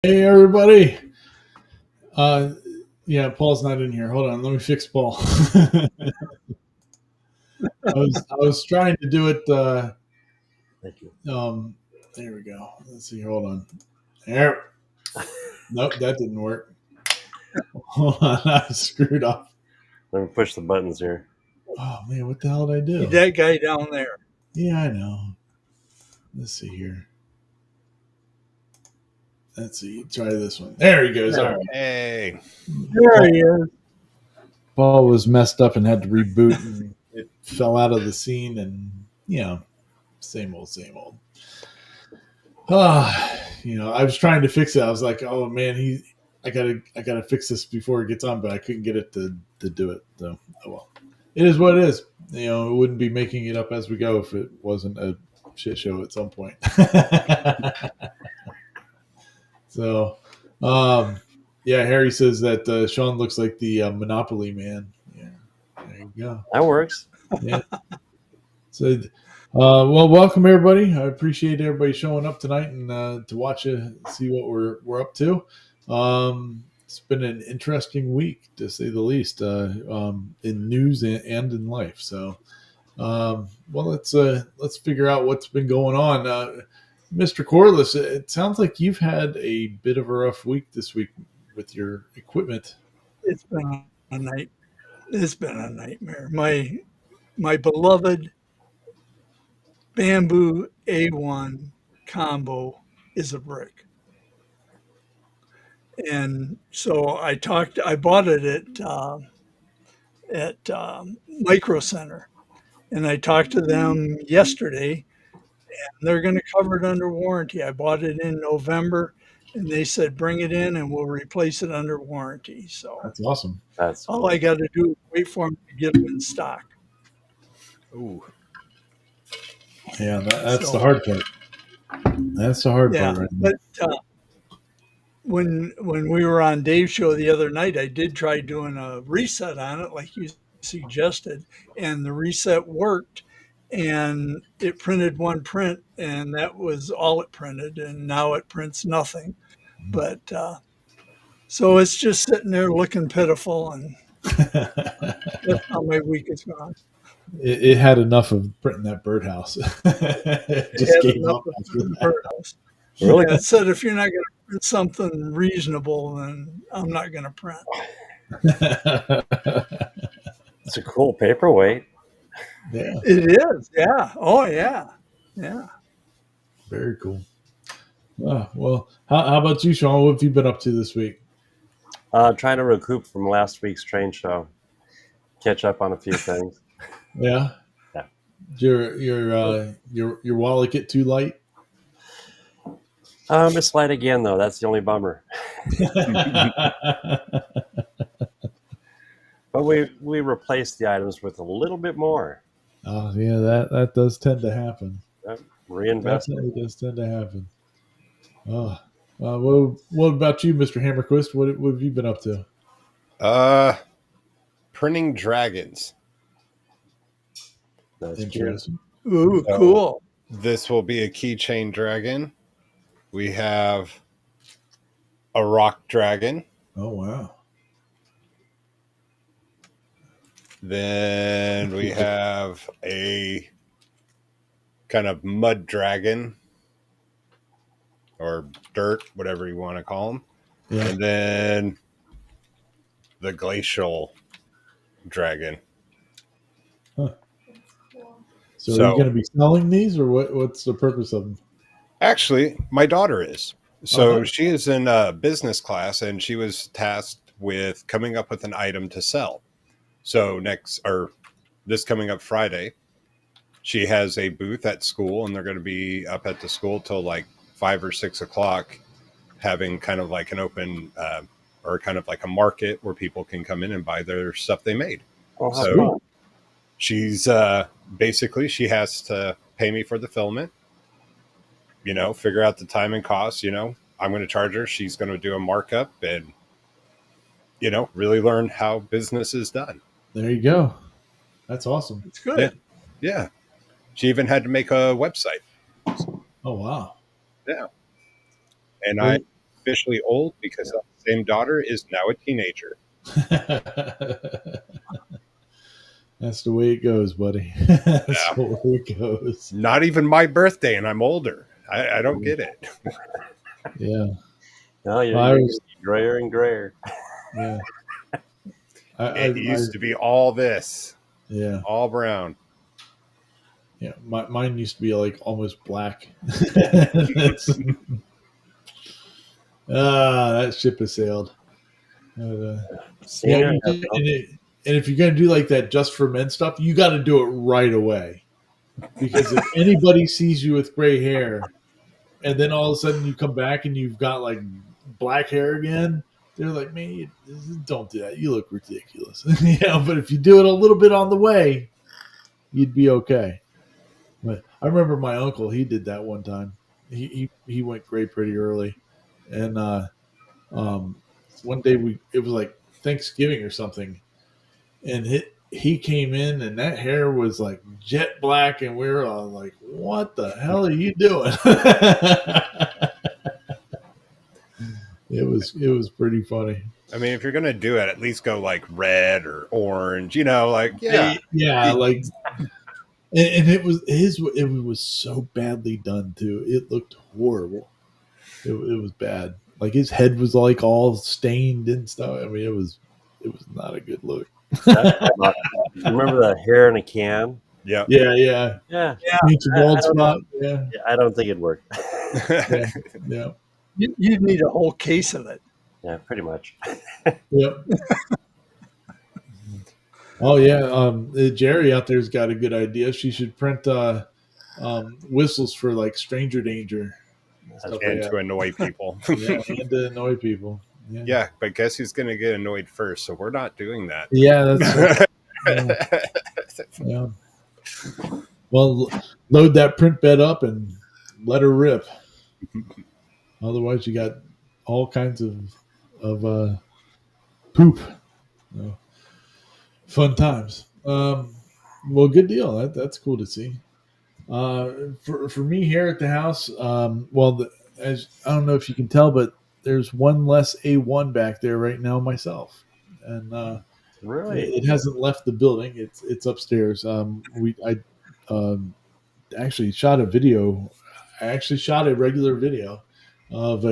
Hey everybody. Uh yeah, Paul's not in here. Hold on, let me fix Paul. I was trying to do it Thank you. there we go. Let's see, hold on. There. Nope, that didn't work. Hold on, I screwed up. Let me push the buttons here. Oh man, what the hell did I do? That guy down there. Yeah, I know. Let's see here. Let's see. Try this one. There he goes. All right. Hey. There he is. Paul was messed up and had to reboot and it fell out of the scene and same old, same old. I was trying to fix it. I was like, oh man, I gotta fix this before it gets on, but I couldn't get it to do it. So, oh well, it is what it is. It wouldn't be making it up as we go if it wasn't a shit show at some point. So, yeah, Harry says that Sean looks like the Monopoly man. Yeah, there you go. That works. Yeah. So, well, welcome everybody. I appreciate everybody showing up tonight and to watch see what we're up to. It's been an interesting week to say the least, in news and in life. So, well, let's figure out what's been going on. Mr. Corliss, it sounds like you've had a bit of a rough week this week with your equipment. It's been a night. It's been a nightmare. My beloved bamboo A1 combo is a brick. And so I bought it at Micro Center, and I talked to them yesterday, and they're going to cover it under warranty. I bought it in November, and they said bring it in, and we'll replace it under warranty. So That's awesome. That's all cool. I got to do is wait for them to get them in stock. Ooh. Yeah, that's the hard part. That's the hard part right now. But when we were on Dave's show the other night, I did try doing a reset on it, like you suggested, and the reset worked, and it printed one print, and that was all it printed, and now it prints nothing. But so it's just sitting there looking pitiful, and that's how my week is gone. It had enough of printing that birdhouse. It It just had gave enough up of after the that. birdhouse. Really? Yeah, it said if you're not going to print something reasonable, then I'm not going to print. It's a cool paperweight. Yeah, It is, yeah. Oh, yeah, yeah. very cool. Oh, well, how about you, Sean? What have you been up to this week? Trying to recoup from last week's train show. Catch up on a few things. Yeah, Yeah. Did your wallet get too light? It's light again, though. That's the only bummer. But we replaced the items with a little bit more. Oh yeah, that does tend to happen. Reinvest. Definitely does tend to happen. Oh, what about you, Mr. Hammerquist? What have you been up to? Printing dragons. That's cute. Interesting. Ooh, So- cool. This will be a keychain dragon. We have a rock dragon. Oh wow. Then we have a kind of mud dragon or dirt, whatever you want to call them. Yeah. And then the glacial dragon. So are So- you going to be selling these, or what's the purpose of them? Actually, my daughter is. So Oh, nice. she is in business class, and she was tasked with coming up with an item to sell. So this coming up Friday, she has a booth at school, and they're going to be up at the school till like 5 or 6 o'clock, having kind of like an open or kind of like a market where people can come in and buy their stuff they made. Oh, how So- fun. She's basically, she has to pay me for the filament, figure out the time and cost. I'm going to charge her. She's going to do a markup and, really learn how business is done. There you go. That's awesome. It's good. Yeah. She even had to make a website. Oh wow. And I officially old because the same daughter is now a teenager. That's the way it goes, buddy. That's Yeah. the way it goes. Not even my birthday, and I'm older. I don't get it. Yeah. No, you're I getting was, grayer and grayer. yeah. I It used to be all this, yeah. all brown. Yeah. Mine used to be like almost black. That ship has sailed. Uh, yeah. Senior, And if you're going to do like that just for men stuff, you got to do it right away. Because if anybody sees you with gray hair and then all of a sudden you come back and you've got like black hair again, they're like, man, don't do that. You look ridiculous. But if you do it a little bit on the way, you'd be okay. But I remember my uncle, he did that one time. He went gray pretty early. And one day it was like Thanksgiving or something. And he came in and that hair was like jet black, and we were all like, what the hell are you doing? It was pretty funny. I mean, if you're gonna do it, at least go like red or orange. Like Yeah, like, and it was so badly done too. It looked horrible. It was bad. Like his head was like all stained and stuff. I mean, it was not a good look. remember the hair in a can? yeah. Yeah, Paint your bald spot. Yeah, yeah, I don't think it'd work. yeah. You'd need a whole case of it. Yeah, pretty much. Yep. Oh yeah, Jerry out there's got a good idea. She should print whistles for like stranger danger stuff And like to annoy people. yeah, and to annoy people. Yeah, Yeah, but guess who's going to get annoyed first? So we're not doing that. yeah, that's yeah. Well, load that print bed up and let her rip. Otherwise, you got all kinds of poop. Fun times. Well, good deal. That's cool to see. For me here at the house, as I don't know if you can tell, but there's one less A1 back there right now myself, and Really? it hasn't left the building. It's upstairs. I actually shot a video. I actually shot a regular video of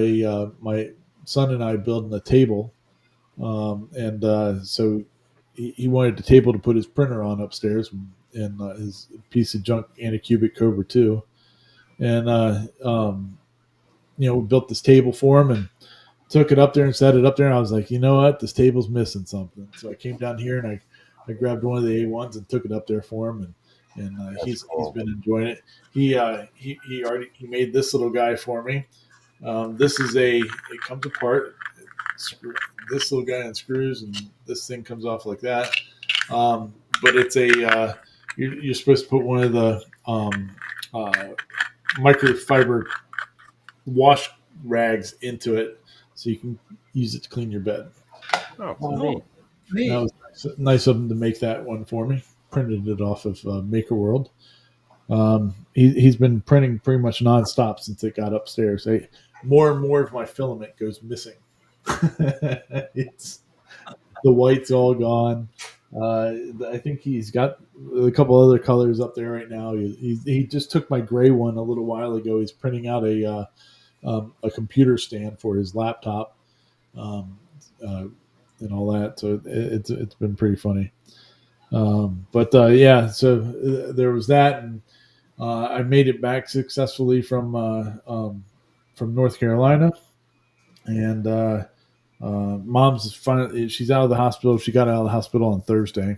my son and I building a table, and so he wanted the table to put his printer on upstairs and his piece of junk Anycubic Cobra 2. And, we built this table for him and took it up there and set it up there. And I was like, you know what? This table's missing something. So I came down here and I grabbed one of the A1s and took it up there for him. And he's been enjoying it. He made this little guy for me. This is it comes apart. This little guy unscrews and this thing comes off like that. But it's you're supposed to put one of the microfiber wash rags into it so you can use it to clean your bed. Oh, Neat. That was nice of him to make that one for me. Printed it off of Maker World. He's been printing pretty much nonstop since it got upstairs. More and more of my filament goes missing. It's the white's all gone. I think he's got a couple other colors up there right now. He just took my gray one a little while ago. He's printing out a computer stand for his laptop, and all that. So it's been pretty funny. So there was that, and I made it back successfully from North Carolina, and mom's finally, she's out of the hospital. She got out of the hospital on Thursday.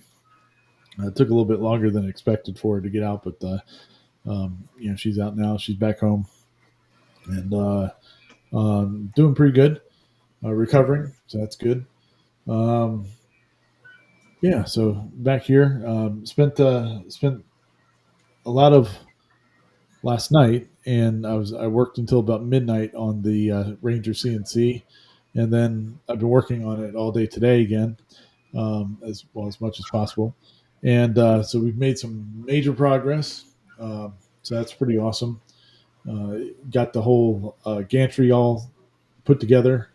It took a little bit longer than expected for her to get out, but she's out now. She's back home and doing pretty good, recovering. So that's good. So back here, spent a lot of last night, and I worked until about midnight on the Ranger CNC, and then I've been working on it all day today again, as much as possible, and so we've made some major progress. So that's pretty awesome. Got the whole gantry all put together.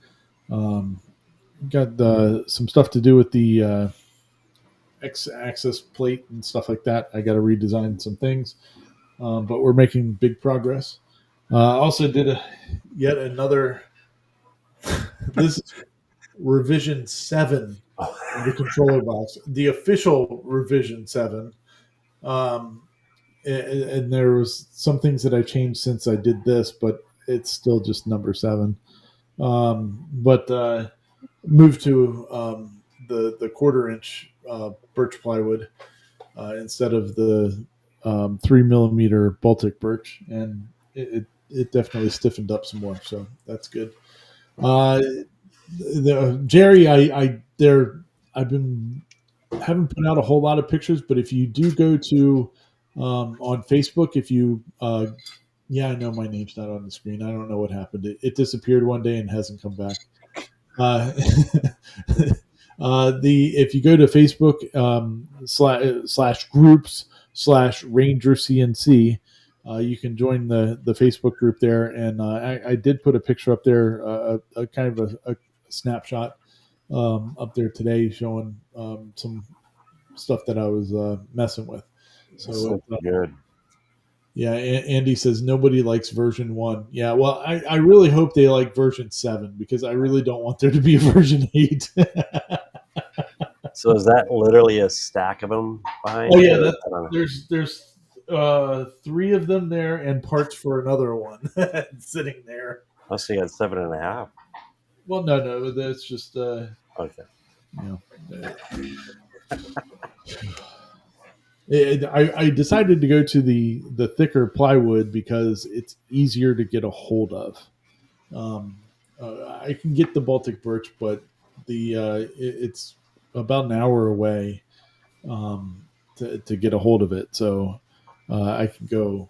Got some stuff to do with the X-axis plate and stuff like that. I got to redesign some things, but we're making big progress. Also did yet another. This is revision 7 of the controller box, the official revision 7. Um, and there was some things that I changed since I did this, but it's still just number 7. But moved to the 1/4 inch birch plywood instead of the 3 millimeter Baltic birch, and it definitely stiffened up some more, so that's good. Jerry, I've been haven't put out a whole lot of pictures, but if you do go to on Facebook, if you yeah, I know my name's not on the screen. I don't know what happened. It disappeared one day and hasn't come back. Uh, the if you go to Facebook slash groups / Ranger CNC, you can join the Facebook group there. And I did put a picture up there, a kind of a snapshot up there today, showing some stuff that I was messing with. So good. yeah, Andy says nobody likes version 1. Yeah, well, I really hope they like version 7 because I really don't want there to be a version 8. So is that literally a stack of them behind? Oh yeah, you? there's 3 of them there and parts for another one sitting there. Oh, so you had 7.5. Well, no, that's just Okay. you know. I decided to go to the thicker plywood because it's easier to get a hold of. I can get the Baltic birch, but it's about an hour away to get a hold of it. So I can go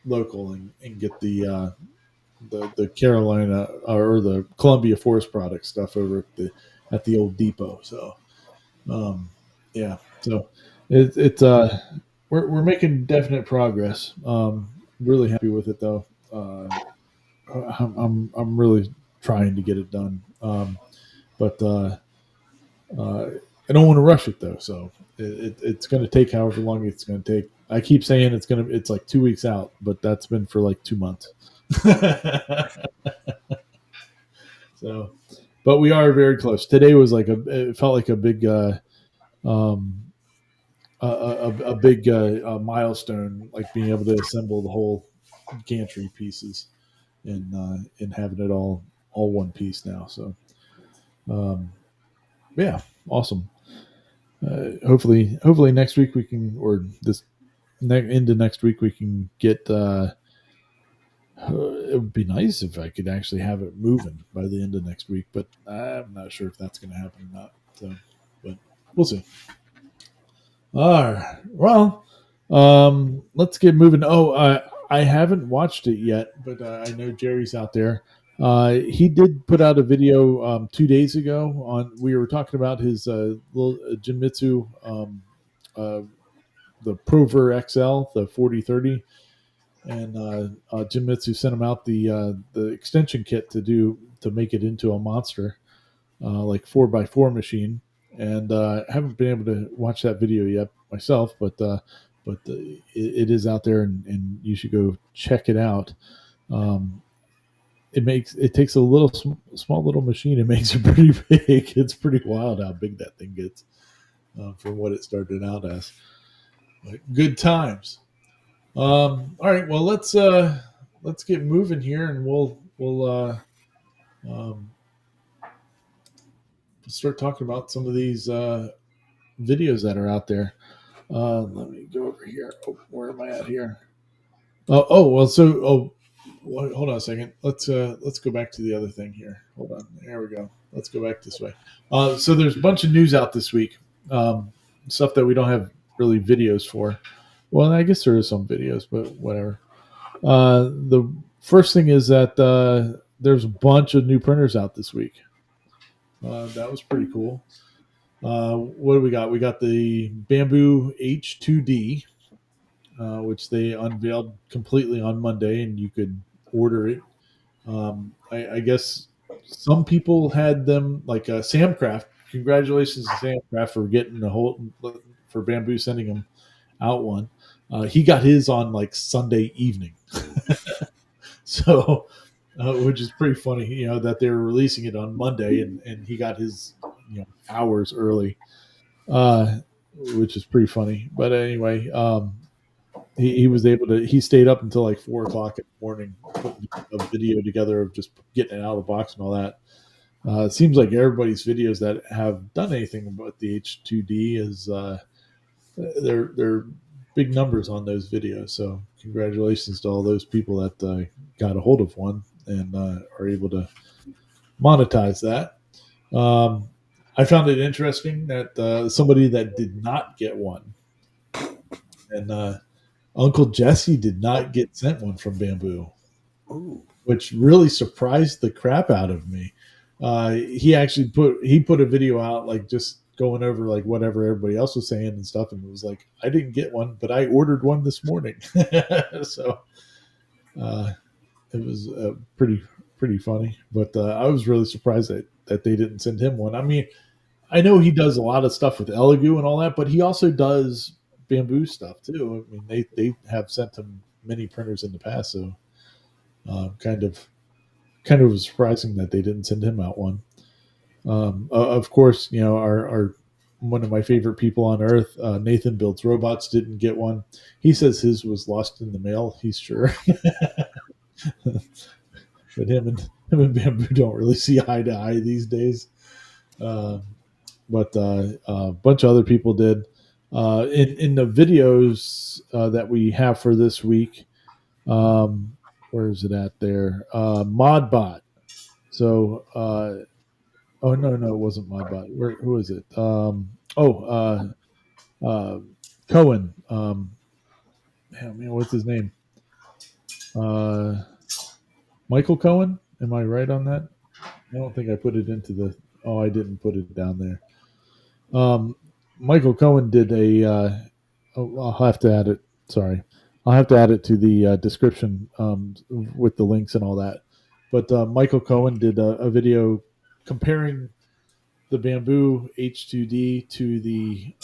local and get the Carolina or the Columbia Forest Product stuff over at the old depot. So yeah, so it's we're making definite progress. Really happy with it though. I'm really trying to get it done. But I don't want to rush it though. So it's going to take however long it's going to take. I keep saying it's like 2 weeks out, but that's been for like 2 months. So, but we are very close. Today was it felt like a big, um, a big milestone, like being able to assemble the whole gantry pieces and having it all one piece now. So, yeah, awesome. Hopefully next week we can, or this into next week we can get. It would be nice if I could actually have it moving by the end of next week, but I'm not sure if that's going to happen or not. So, but we'll see. All right. Well, let's get moving. Oh, I haven't watched it yet, but I know Jerry's out there. He did put out a video 2 days ago on. We were talking about his little Jinmitsu, the Prover XL, the 4030, and Jinmitsu sent him out the extension kit to make it into a monster, like 4x4 machine. And haven't been able to watch that video yet myself, but it is out there, and you should go check it out. It takes a little small little machine and makes it pretty big. It's pretty wild how big that thing gets from what it started out as. But good times. All right, well let's get moving here, and we'll start talking about some of these videos that are out there. Let me go over here. Oh, where am I at here? Hold on a second. Let's go back to the other thing here. Hold on. There we go. Let's go back this way. So there's a bunch of news out this week. Stuff that we don't have really videos for. Well, I guess there is some videos, but whatever. The first thing is that there's a bunch of new printers out this week. That was pretty cool. What do we got? We got the Bamboo H2D, which they unveiled completely on Monday, and you could order it. I guess some people had them like Samcraft. Congratulations to Samcraft for getting a whole for Bamboo sending him out one. He got his on like Sunday evening, so which is pretty funny. That they were releasing it on Monday, and he got his hours early, which is pretty funny. But anyway, he was able to. He stayed up until like 4 o'clock in the morning, putting a video together of just getting it out of the box and all that. It seems like everybody's videos that have done anything about the H2D is they're big numbers on those videos. So congratulations to all those people that got a hold of one and are able to monetize that. I found it interesting that somebody that did not get one, and Uncle Jesse did not get sent one from Bamboo. Ooh. Which really surprised the crap out of me. He actually put a video out like just going over like whatever everybody else was saying and stuff, and it was like, I didn't get one, but I ordered one this morning. So it was pretty funny, but I was really surprised that they didn't send him one. I mean, I know he does a lot of stuff with Elegoo and all that, but he also does Bamboo stuff too. I mean, they have sent him many printers in the past, so kind of was surprising that they didn't send him out one. Of course, our one of my favorite people on earth, Nathan Builds Robots, didn't get one. He says his was lost in the mail. He's sure, but him and Bamboo don't really see eye to eye these days. But a bunch of other people did. In the videos that we have for this week, where is it at there? Modbot. So, oh no, it wasn't Modbot. Who is it? Cohen. What's his name? Michael Cohen. Am I right on that? I don't think I put it into the. Oh, I didn't put it down there. Michael Cohen did a. I'll have to add it. Sorry, I'll have to add it to the description with the links and all that. But Michael Cohen did a video comparing the Bamboo H2D to the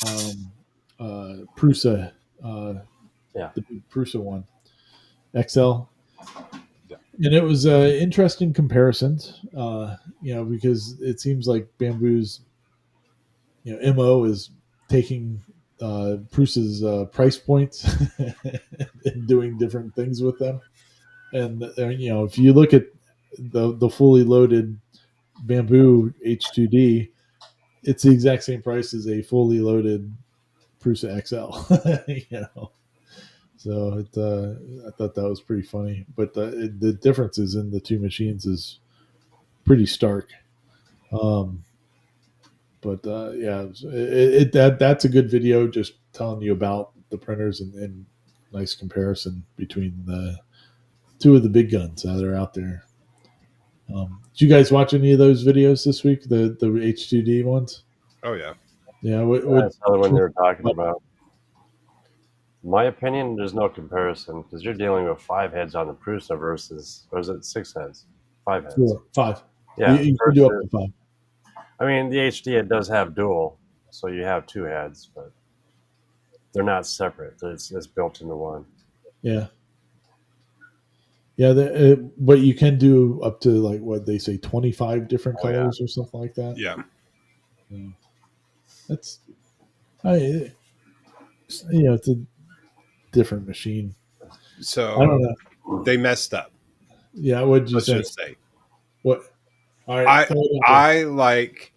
Prusa, the big Prusa one, XL. And it was interesting comparisons, because it seems like Bamboo's, MO is taking Prusa's price points and doing different things with them. And if you look at the fully loaded Bamboo H2D, it's the exact same price as a fully loaded Prusa XL. So I thought that was pretty funny. But the differences in the two machines is pretty stark. That's a good video, just telling you about the printers and nice comparison between the two of the big guns that are out there. Did you guys watch any of those videos this week? The H2D ones? Oh yeah. Yeah. That's the other one they were talking about. In my opinion, there's no comparison because you're dealing with 5 heads on the Prusa versus, or is it 6 heads? 5 heads. 4, 5. Yeah. You can do up to 5. I mean, the HD, it does have dual, so you have 2 heads, but they're not separate. It's built into one. Yeah. Yeah, but you can do up to like what they say, 25 different colors or something like that. Yeah. That's, it's a different machine. So I don't know. They messed up. Yeah, what did you Let's say? just say. What? All right. I like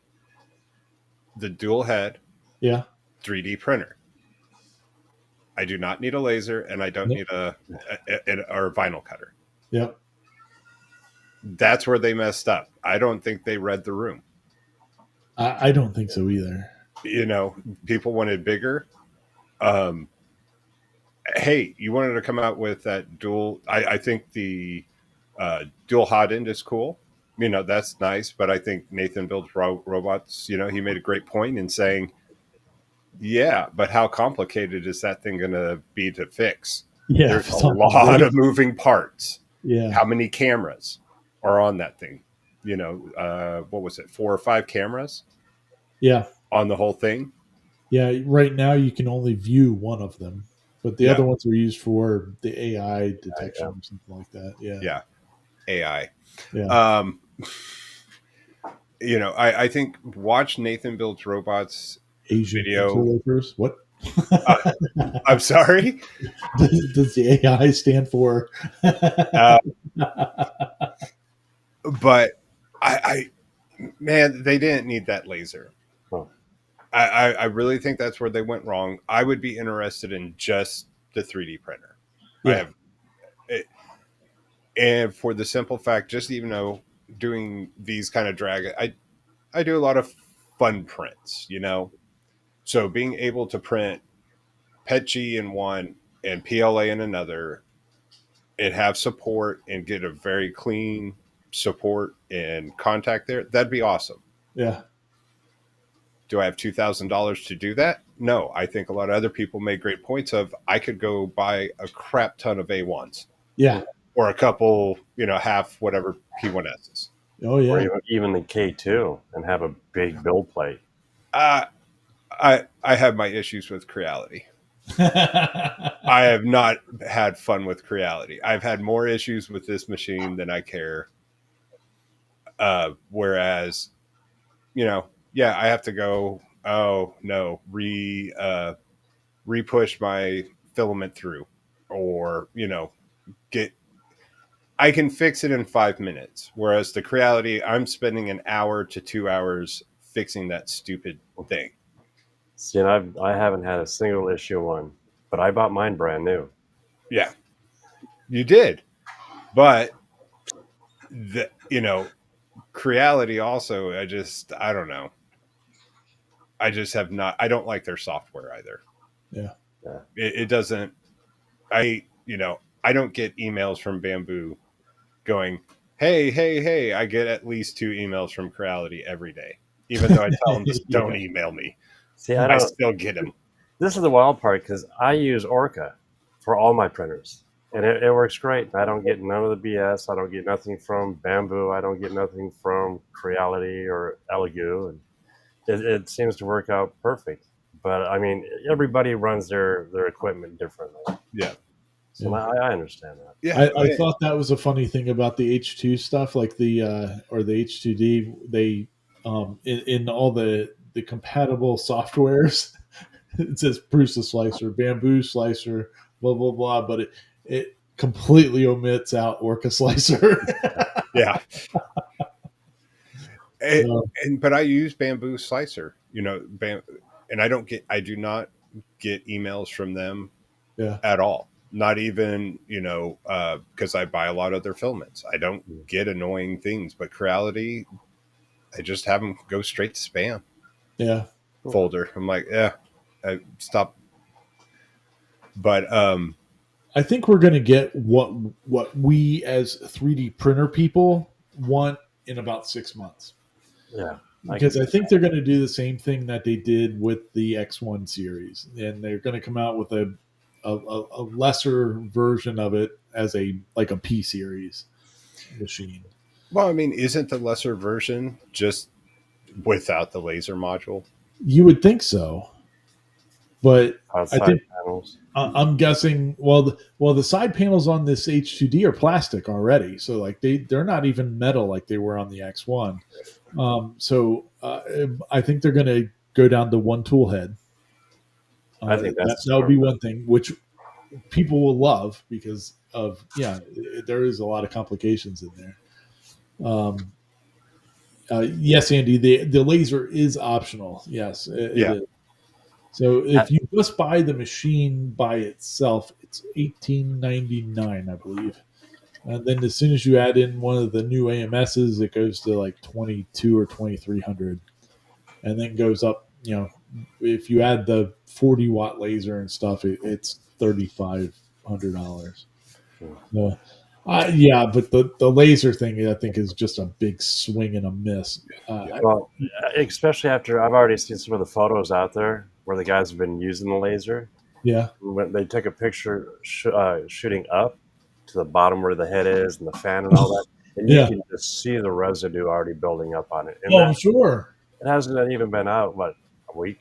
the dual head 3D printer. I do not need a laser, and I don't need a vinyl cutter. Yep. That's where they messed up. I don't think they read the room. I don't think so either. People wanted bigger. Hey, you wanted to come out with that dual. I think the dual hot end is cool. That's nice. But I think Nathan Builds Robots, he made a great point in saying, yeah, but how complicated is that thing going to be to fix? Yeah, there's a lot of moving parts. Yeah. How many cameras are on that thing? what was it, 4 or 5 cameras Yeah. on the whole thing. Yeah. Right now, you can only view one of them, but the Yeah. other ones are used for the AI detection Yeah. or something like that. Yeah. Yeah, AI. Yeah. Um, I think watch Nathan Builds Robots Asian video. interlopers. What? Uh, I'm sorry. Does the AI stand for? Uh, but man, they didn't need that laser. Huh. I really think that's where they went wrong. I would be interested in just the 3D printer. I Yeah. have, and for the simple fact, just even though doing these kind of drag, I do a lot of fun prints, So being able to print PETG in one and PLA in another, and have support and get a very clean support and contact there, that'd be awesome. Yeah. Do I have $2,000 to do that? No. I think a lot of other people made great points of I could go buy a crap ton of A1s Yeah. or a couple, half whatever P1Ss. Oh Or yeah. even the K2 and have a big build plate. I have my issues with Creality. I have not had fun with Creality. I've had more issues with this machine than I care. Whereas, yeah, I have to go, oh no, re-push my filament through, or, I can fix it in 5 minutes. Whereas the Creality, I'm spending an hour to 2 hours fixing that stupid thing. See, and I haven't had a single issue on, but I bought mine brand new. Yeah, you did. But Creality also, I don't know. I just have not, I don't like their software either. Yeah. It doesn't, I don't get emails from Bamboo going, hey. I get at least 2 emails from Creality every day. Even though I tell them just don't email me. See, I still get them. This is the wild part because I use Orca for all my printers, and it works great. I don't get none of the BS. I don't get nothing from Bamboo. I don't get nothing from Creality or Elegoo, and it seems to work out perfect. But I mean, everybody runs their equipment differently. Yeah. So Yeah. I understand that. Yeah. I thought that was a funny thing about the H2 stuff, like the or the H2D. They in all the compatible softwares, it says Prusa slicer, Bamboo slicer, blah blah blah, but it completely omits out Orca slicer. Yeah. But I use Bamboo Slicer, and I do not get emails from them Yeah. at all. Not even, because I buy a lot of their filaments. I don't get annoying things, but Creality, I just have them go straight to spam Yeah. folder. I'm like, stop. But I think we're going to get what we as 3D printer people want in about 6 months. Yeah. Because I think they're going to do the same thing that they did with the X1 series, and they're going to come out with a lesser version of it as a P series machine. well, I mean, isn't the lesser version just without the laser module? You would think so, but Outside I think panels. I'm guessing. Well, the side panels on this H2D are plastic already, so like they're not even metal like they were on the X1. So I think they're going to go down to one tool head. I think that's that would be one thing which people will love because of there is a lot of complications in there. Yes, Andy, the laser is optional. Yes, it is. So if you just buy the machine by itself, it's $18.99, I believe. And then as soon as you add in one of the new AMSs, it goes to like 22 or 2300, and then goes up. If you add the 40-watt laser and stuff, it's $3,500. So, but the laser thing I think is just a big swing and a miss. Well, especially after I've already seen some of the photos out there where the guys have been using the laser. Yeah. When they took a picture shooting up to the bottom where the head is and the fan and all that, and you Yeah. can just see the residue already building up on it. And Oh, that I'm sure. it hasn't even been out a week,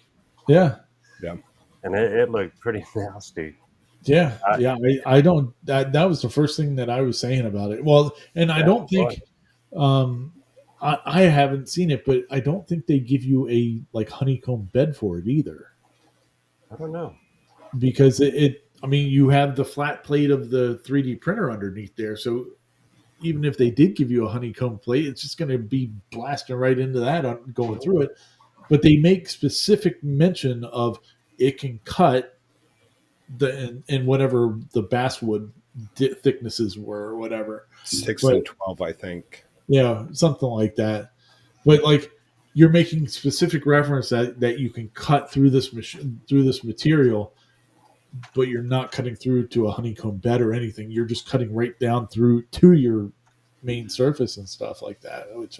Yeah. Yeah. and it looked pretty nasty. Yeah. I, Yeah. I don't, that was the first thing that I was saying about it. Well, and I yeah, don't boy, think, um, I haven't seen it, but I don't think they give you a like honeycomb bed for it either. I don't know. Because I mean, you have the flat plate of the 3D printer underneath there. So even if they did give you a honeycomb plate, it's just going to be blasting right into that going through it. But they make specific mention of it can cut in whatever the basswood thicknesses were or whatever. 6 But and 12, I think. yeah, something like that. But like you're making specific reference that you can cut through this through this material, but you're not cutting through to a honeycomb bed or anything. You're just cutting right down through to your main surface and stuff like that. Which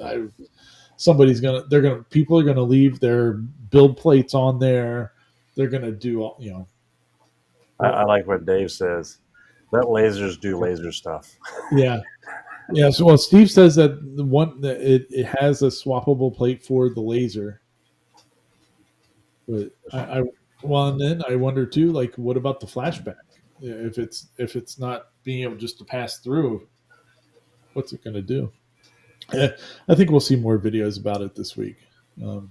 people are gonna leave their build plates on there. They're gonna do all, I like what Dave says. Let lasers do laser stuff. yeah. Yeah, so well, Steve says that the one that it has a swappable plate for the laser, but well, and then I wonder too, like, what about the flashback? Yeah, if it's not being able just to pass through, what's it going to do? I think we'll see more videos about it this week. So,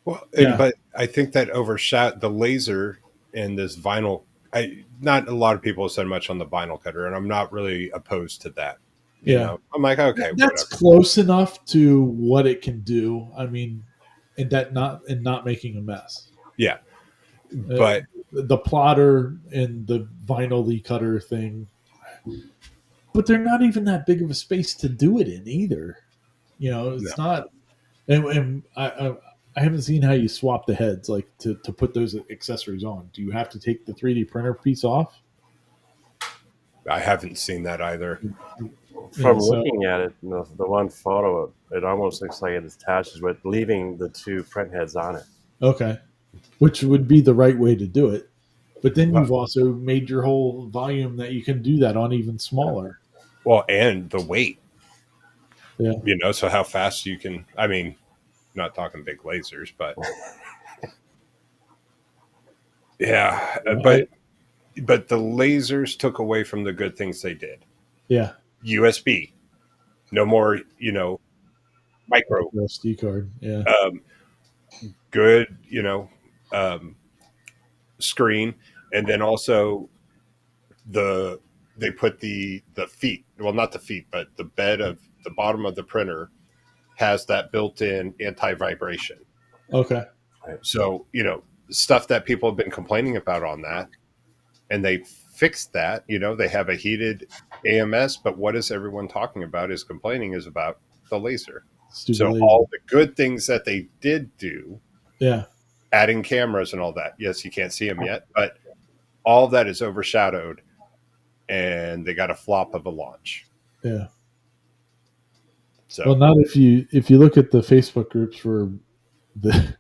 Well, yeah, but I think that overshot the laser and this vinyl. Not a lot of people have said much on the vinyl cutter, and I'm not really opposed to that. yeah, I'm like, okay, that's whatever. close enough to what it can do. I mean, and not making a mess. Yeah, Uh, but the plotter and the vinyl cutter thing, but they're not even that big of a space to do it in either. no. It's not. And I haven't seen how you swap the heads like to put those accessories on. Do you have to take the 3D printer piece off? I haven't seen that either. From So looking at it, the one photo, it almost looks like it attaches with leaving the two print heads on it. okay, which would be the right way to do it. But then Well, you've also made your whole volume that you can do that on even smaller. well, and the weight, Yeah, so how fast you can. I mean, not talking big lasers, but yeah, I, but the lasers took away from the good things they did. yeah. USB, no more, micro, SD card. Yeah, um, good, um, screen, and then also the they put the feet, well, not the feet, but the bed of the bottom of the printer has that built-in anti-vibration. okay. So stuff that people have been complaining about on that, and they fixed that. They have a heated AMS, but what is everyone talking about is complaining is about the laser. Stupid So laser. all the good things that they did do, Yeah, adding cameras and all that, yes, you can't see them yet, but all of that is overshadowed, and they got a flop of a launch. yeah. So Well, not if you look at the Facebook groups for the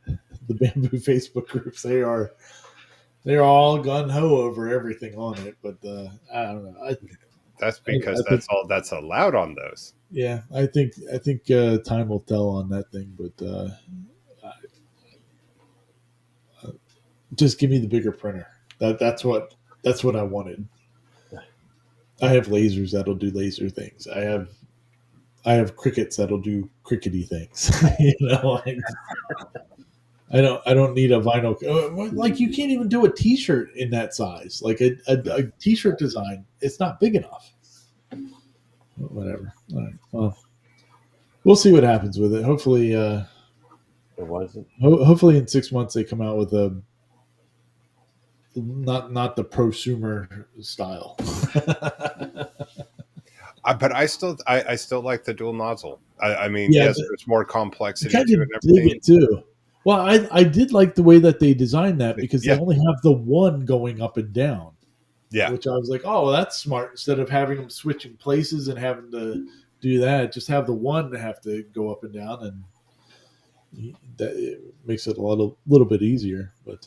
the bamboo Facebook groups, they're all gun ho over everything on it. But I don't know. that's I because think that's all that's allowed on those. yeah, I think time will tell on that thing. But just give me the bigger printer. That's what I wanted. I have lasers that'll do laser things. I have crickets that'll do crickety things. I don't need a vinyl. Like you can't even do a T-shirt in that size. Like a T-shirt design, it's not big enough. Whatever. All right. Well, we'll see what happens with it. Hopefully, It wasn't. hopefully in 6 months they come out with a not the prosumer style. But I still like the dual nozzle. I mean, Yeah, yes, there's more I complexity kind to it of and dig everything. it too. Well, I did like the way that they designed that because they Yeah, only have the one going up and down. yeah. Which I was like, oh, well, that's smart. Instead of having them switching places and having to do that, just have the one have to go up and down, and that it makes it a little bit easier. But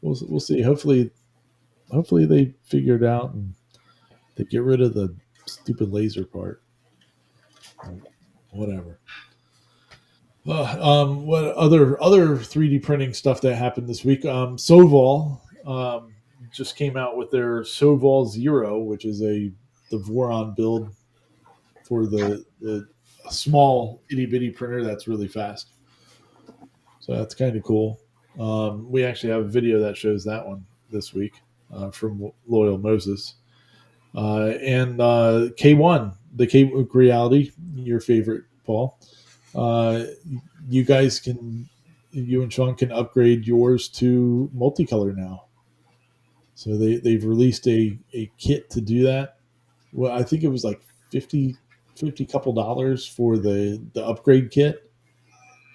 we'll see. Hopefully they figure it out. And They get rid of the stupid laser part. Whatever. What other 3D printing stuff that happened this week? Soval just came out with their Soval Zero, which is the Voron build for the small itty bitty printer that's really fast. So that's kind of cool. We actually have a video that shows that one this week from Loyal Moses. And K1, the K Reality, your favorite, Paul. You guys you and Sean can upgrade yours to multicolor now. So they've released a kit to do that. Well, I think it was like 50 couple dollars for the upgrade kit.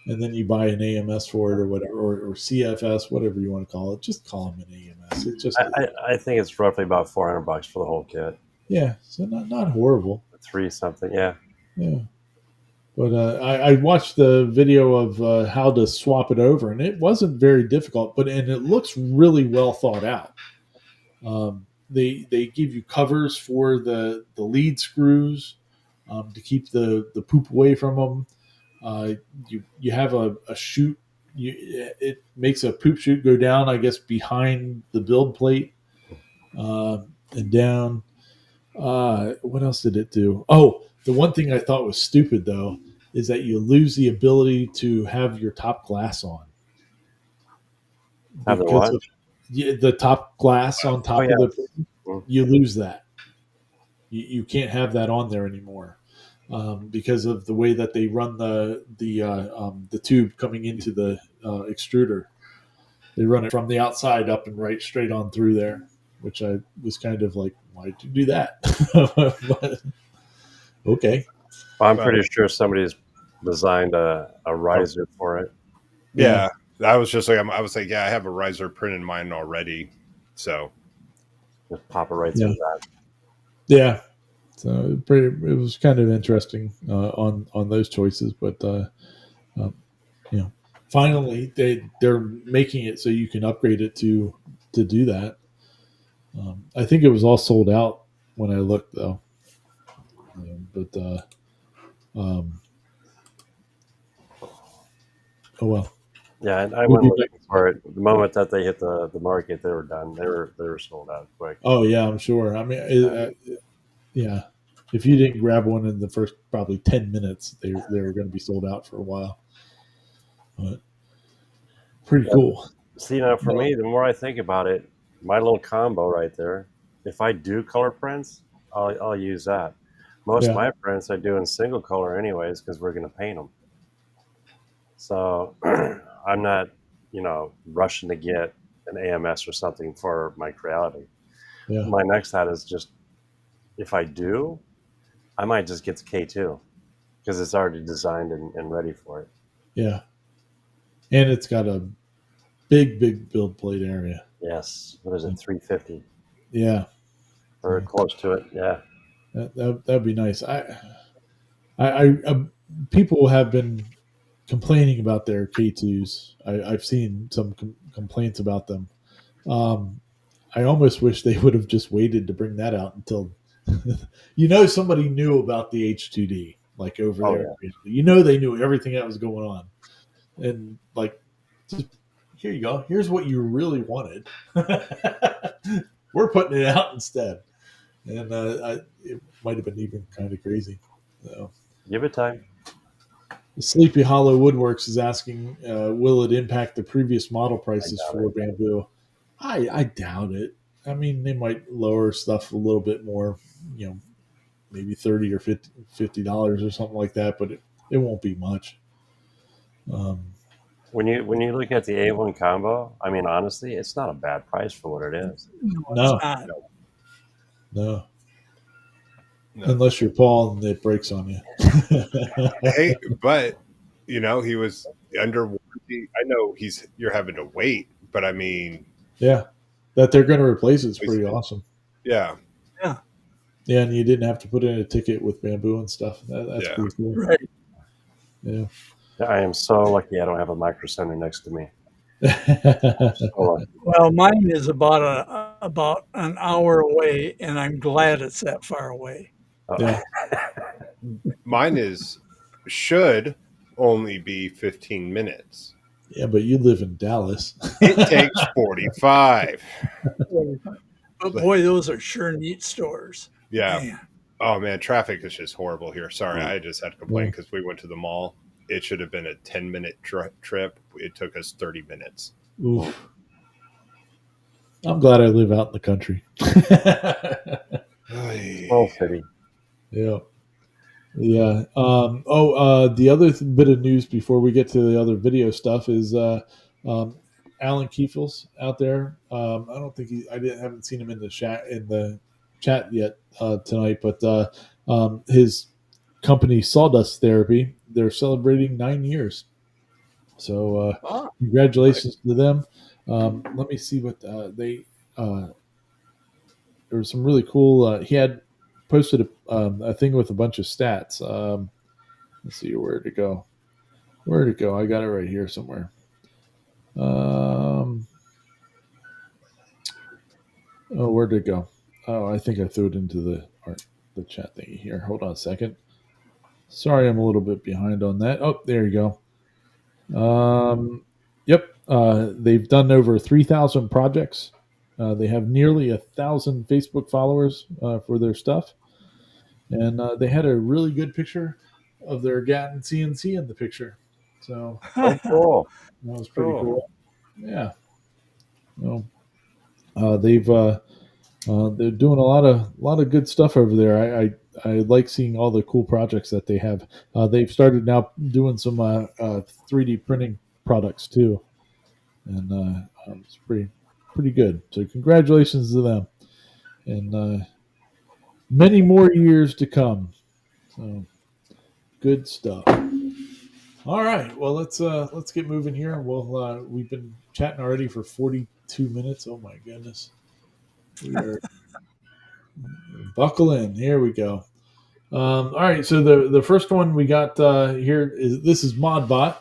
And then you buy an AMS for it or whatever, or CFS, whatever you want to call it. Just call them an AMS. It just I think it's roughly about $400 for the whole kit. yeah, so not horrible. 3 something, yeah. Yeah. But I watched the video of how to swap it over, and it wasn't very difficult. And it looks really well thought out. They give you covers for the lead screws to keep the poop away from them. You have a chute. It makes a poop chute go down, I guess, behind the build plate and down. What else did it do? Oh, the one thing I thought was stupid, though, is that you lose the ability to have your top glass on. Have the what? The top glass on top of the... You lose that. You can't have that on there anymore because of the way that they run the tube coming into the extruder. They run it from the outside up and right straight on through there, which I was kind of like, why'd you do that? But, okay. Well, I'm pretty sure somebody's designed a riser for it. Yeah. I was just like, I was like, yeah, I have a riser print in mine already. So just pop it right through that. Yeah. So it was kind of interesting on those choices, but finally they're making it so you can upgrade it to do that. I think it was all sold out when I looked, though. Oh well. Yeah, and I went looking for it. The moment that they hit the market, they were done. They were sold out quick. Oh yeah, I'm sure. I mean, yeah. If you didn't grab one in the first probably 10 minutes, they were going to be sold out for a while. But pretty cool. See, now for me, the more I think about it, my little combo right there. If I do color prints, I'll use that. Most of my prints I do in single color anyways because we're going to paint them. So I'm not, rushing to get an AMS or something for my Creality. Yeah. My next hat is just, if I do, I might just get the K2 because it's already designed and ready for it. Yeah. And it's got a big build plate area. Yes. What is it, 350? Yeah. Or close to it, yeah. That'd be nice. I people have been complaining about their K2s. I've seen some complaints about them. I almost wish they would have just waited to bring that out until somebody knew about the H2D like over there. Yeah. They knew everything that was going on, and like, just, here you go. Here's what you really wanted. We're putting it out instead, and it might have been even kind of crazy. So. Give it time. Sleepy Hollow Woodworks is asking, will it impact the previous model prices for Bamboo? I doubt it. I mean, they might lower stuff a little bit more, maybe $30 or $50 or something like that, but it won't be much. When you look at the A1 combo, I mean, honestly, it's not a bad price for what it is. No. Unless you're Paul and it breaks on you. Hey, but he was under warranty. I know you're having to wait, but I mean, yeah, that they're going to replace it's pretty awesome. Yeah, and you didn't have to put in a ticket with Bamboo and stuff. That's pretty cool, right? Yeah, I am so lucky I don't have a micro center next to me. Well, mine is about about an hour away, and I'm glad it's that far away. Yeah. Mine should only be 15 minutes. Yeah, but you live in Dallas. It takes 45. But boy, those are sure neat stores. Yeah. Man. Oh man, traffic is just horrible here. Sorry, I just had to complain Yeah. because we went to the mall. It should have been a 10-minute trip. It took us 30 minutes. Oof. I'm glad I live out in the country. Small city. Yeah. Yeah. The other bit of news before we get to the other video stuff is Alan Kiefel's out there. I don't think haven't seen him in the chat yet tonight, but his company Sawdust Therapy, they're celebrating 9 years. So congratulations to them. Let me see what they. There was some really cool. He had posted a thing with a bunch of stats. Let's see where to go. Where to go? I got it right here somewhere. Where'd it go? Oh, I think I threw it into the chat thingy here. Hold on a second. Sorry, I'm a little bit behind on that. Oh, there you go. Yep. They've done over 3,000 projects. They have nearly 1,000 Facebook followers for their stuff. And they had a really good picture of their Gatton CNC in the picture. So Oh, cool. that was pretty cool. Yeah. Well, they're doing a lot of good stuff over there. I like seeing all the cool projects that they have. They've started now doing some 3D printing products too, and it's pretty good. So congratulations to them, and many more years to come. So good stuff. All right, well let's get moving here. We've been chatting already for 42 minutes. Oh my goodness, we are buckle in. Here we go. All right, so the first one we got here is Modbot.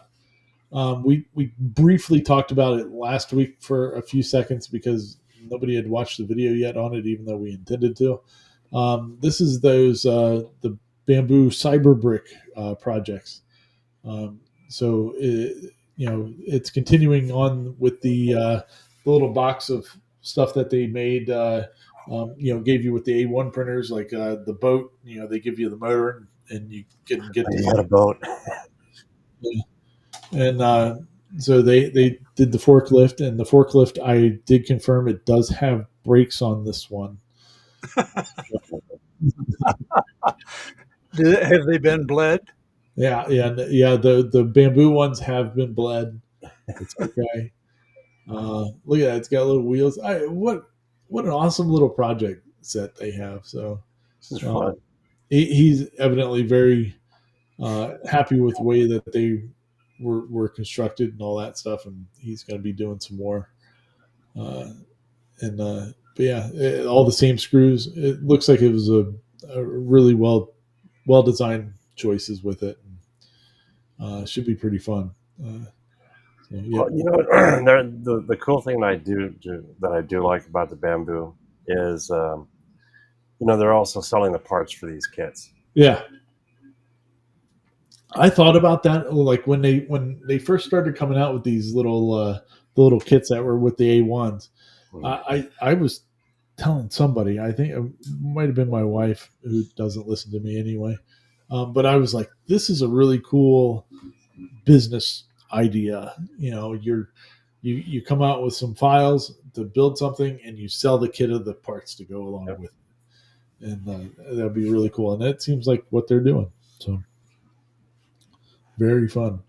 We briefly talked about it last week for a few seconds because nobody had watched the video yet on it, even though we intended to. This is the bamboo cyber brick projects. So it's continuing on with the little box of stuff that they made. Gave you with the A1 printers, like the boat. They give you the motor, and you can get a boat. And so they did the forklift, and the forklift, I did confirm it does have brakes on this one. Have they been bled? Yeah. The bamboo ones have been bled. It's okay. Look at that; it's got little wheels. What an awesome little project set they have. So This is fun. He's evidently very happy with the way that they were constructed and all that stuff, and he's going to be doing some more. But yeah, all the same screws. It looks like it was a really well designed choices with it. Should be pretty fun. Yeah. Well, the cool thing that I do like about the bamboo is, they're also selling the parts for these kits. Yeah. I thought about that, like when they first started coming out with these little kits that were with the A1s. I was telling somebody, I think it might have been my wife, who doesn't listen to me anyway, but I was like, this is a really cool business idea. You come out with some files to build something, and you sell the kit of the parts to go along with it, and that'd be really cool. And that seems like what they're doing. So very fun.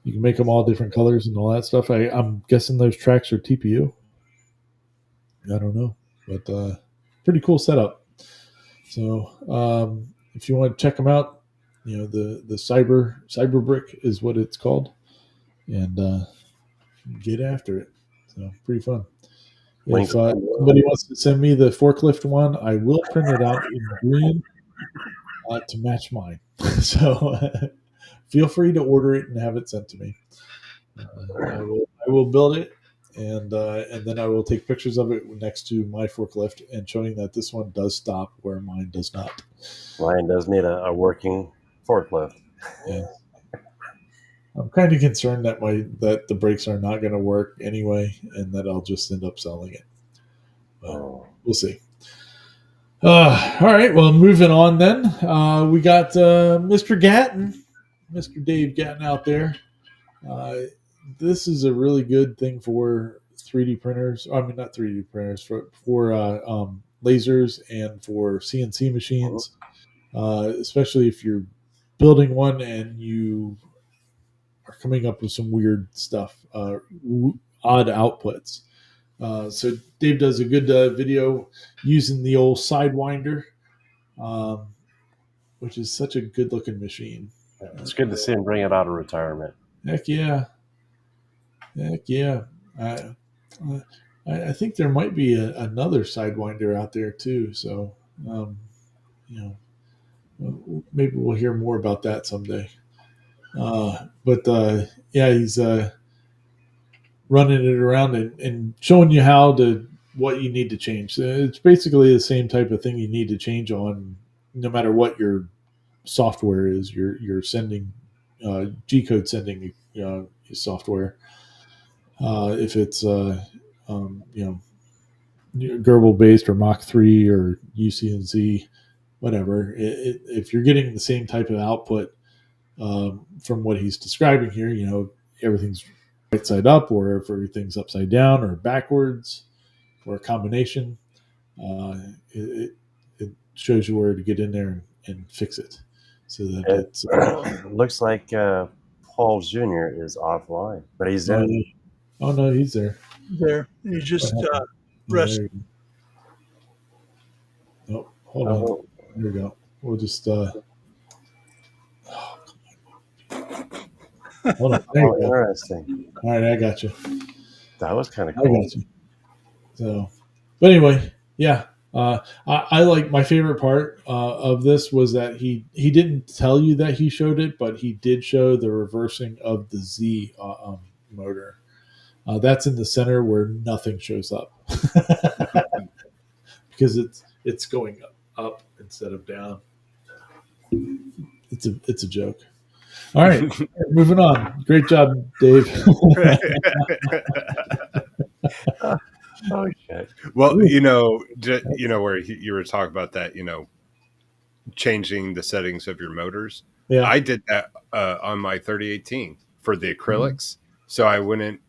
You can make them all different colors and all that stuff. I'm guessing those tracks are TPU. I don't know, but pretty cool setup. So if you want to check them out, the cyber brick is what it's called, and get after it. So pretty fun. If somebody wants to send me the forklift one, I will print it out in green to match mine. So feel free to order it and have it sent to me. I will build it and then I will take pictures of it next to my forklift and showing that this one does stop where mine does not. Mine does need a working forklift. Yeah. I'm kind of concerned that the brakes are not going to work anyway, and that I'll just end up selling it. But we'll see. All right. Well, moving on then. We got Mr. Gatton, Mr. Dave Gatton out there. This is a really good thing for 3D printers. I mean, not 3D printers, for lasers and for CNC machines, especially if you're building one and you are coming up with some weird stuff, odd outputs. So Dave does a good video using the old Sidewinder, which is such a good looking machine. It's good to see him bring it out of retirement. Heck yeah. Heck yeah. I think there might be another Sidewinder out there too. So, maybe we'll hear more about that someday. But yeah, he's running it around and showing you what you need to change. It's basically the same type of thing you need to change on, no matter what your software is. You're sending G code sending software. If it's Gerbil based or Mach 3 or UCNC, whatever. If you're getting the same type of output from what he's describing here, everything's right side up, or if everything's upside down or backwards, or a combination, it shows you where to get in there and fix it, so that it's. Looks like Paul Jr. is offline, but he's in. Oh no, he's there. There, you just rest. Oh, hold on. There we go. We'll just. Hold on. There you go. Interesting. All right, I got you. That was kind of cool. I got you. So, but anyway, yeah. I like, my favorite part of this was that he didn't tell you that he showed it, but he did show the reversing of the Z motor. That's in the center where nothing shows up because it's going up instead of down. It's a joke. All right, moving on. Great job, Dave. Oh shit! Well, where you were talking about that, changing the settings of your motors. Yeah, I did that on my 3018 for the acrylics. So I wouldn't,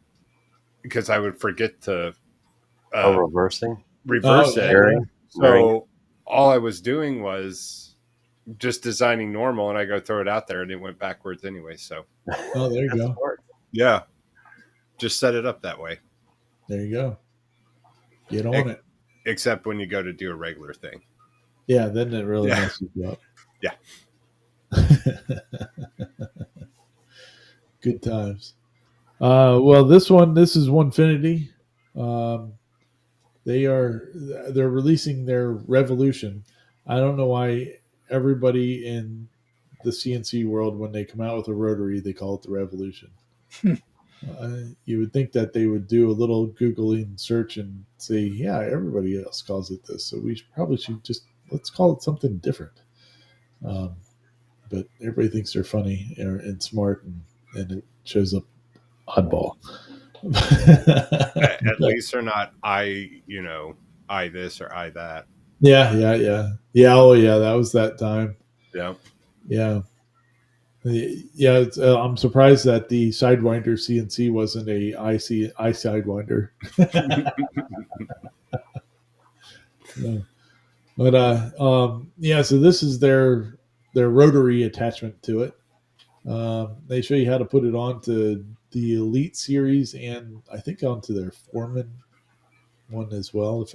because I would forget to reverse it. Yeah. So all I was doing was just designing normal, and I go throw it out there, and it went backwards anyway. So there you go. Yeah, just set it up that way. There you go. Get on it. Except when you go to do a regular thing. Yeah, then it really messes you up. Yeah. Good times. Well, this is Onefinity. They're releasing their Revolution. I don't know why everybody in the CNC world, when they come out with a rotary, they call it the Revolution. You would think that they would do a little Googling search and say, yeah, everybody else calls it this, so probably should just, let's call it something different. But everybody thinks they're funny and smart, and it shows up oddball. At least they're not I this or I that. Yeah. Oh yeah, that was that time. Yeah. I'm surprised that the Sidewinder CNC wasn't a I Sidewinder. No. But so this is their rotary attachment to it. They show you how to put it onto the Elite series, and I think onto their Foreman one as well,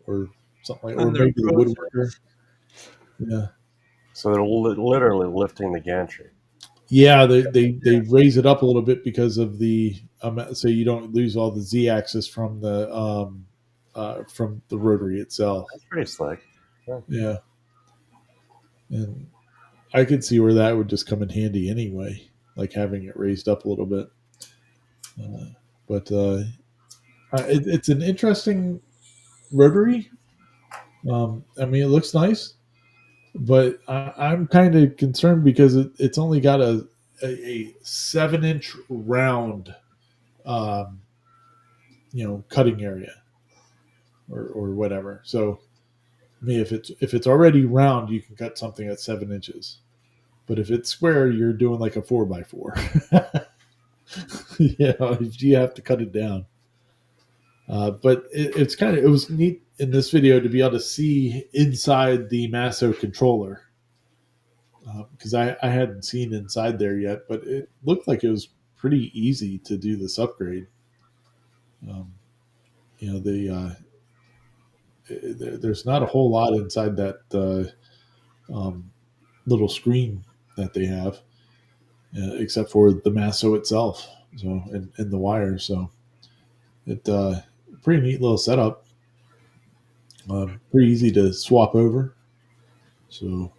or something like, or maybe the Woodworker. Yeah. So they're literally lifting the gantry. Yeah, they raise it up a little bit because of the so you don't lose all the Z-axis from the rotary itself. That's pretty slick. Yeah. And I could see where that would just come in handy anyway, like having it raised up a little bit. But It's an interesting rotary. I mean, it looks nice, but I'm kind of concerned because it's only got a 7-inch round, um, cutting area or whatever. So, I mean, if it's already round, you can cut something at 7 inches. But if it's square, you're doing like a 4x4. You have to cut it down. But it was neat in this video to be able to see inside the Masso controller, because I hadn't seen inside there yet, but it looked like it was pretty easy to do this upgrade. Um, there's not a whole lot inside that little screen that they have, except for the Masso itself, so and the wire. So it pretty neat little setup. Pretty easy to swap over. So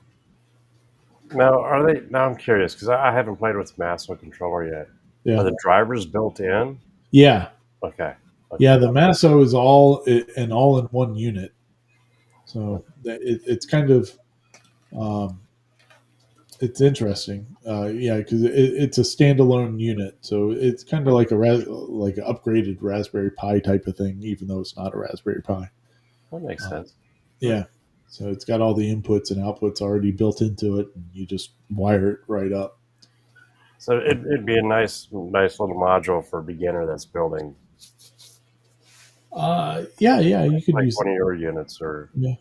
Now, are they? Now I'm curious because I haven't played with Master Controller yet. yeah, Are the drivers built in? yeah, Okay. yeah. The Masso is all an all-in-one unit. So it's kind of it's interesting. Yeah, because it's a standalone unit, so it's kind of like like an upgraded Raspberry Pi type of thing, even though it's not a Raspberry Pi. That makes sense. Yeah, so it's got all the inputs and outputs already built into it, and you just wire it right up. So it'd be a nice little module for a beginner that's building. Yeah, you could like use one of your units or yeah.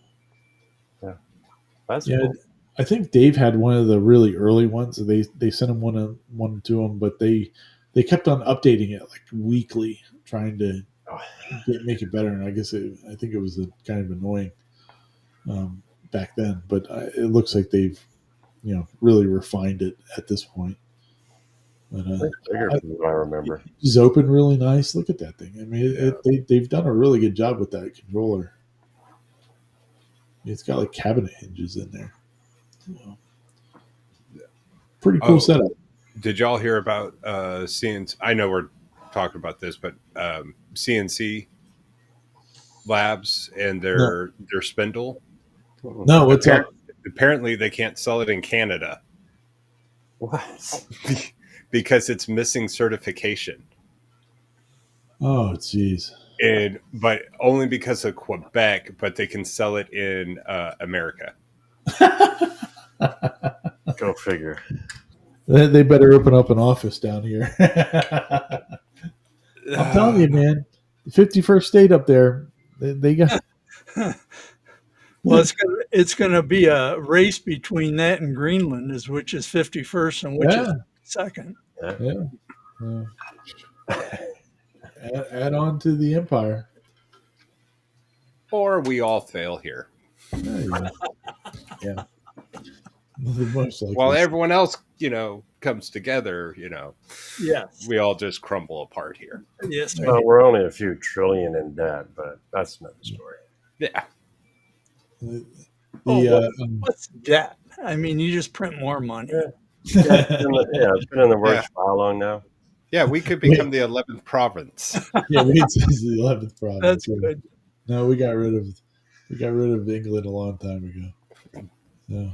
That's Yeah, cool. I think Dave had one of the really early ones. They sent him one to him, but they kept on updating it like weekly, trying to make it better. And I think it was kind of annoying back then. But it looks like they've really refined it at this point. But Bigger from what I remember. it's open really nice. Look at that thing. I mean, they've done a really good job with that controller. It's got like cabinet hinges in there. Pretty cool setup. Did y'all hear about CNC? I know we're talking about this, but CNC Labs and their spindle. No, what's up? Apparently, they can't sell it in Canada. What? Because it's missing certification. Oh, jeez. But only because of Quebec, but they can sell it in America. Go figure. They better open up an office down here. I'm telling you, man. The 51st state up there, they got. Well, it's gonna be a race between that and Greenland, which is 51st and which is second. Yeah. Add on to the empire. Or we all fail here. Yeah. Most likely. While everyone else, comes together, Yes. we all just crumble apart here. Yes. Well, we're only a few trillion in debt, but that's another story. Yeah. What's debt? I mean, you just print more money. Yeah, it's been in the works for how long now? Yeah, we could become the 11th province. Yeah, it's the 11th province. That's good. No, we got rid of England a long time ago.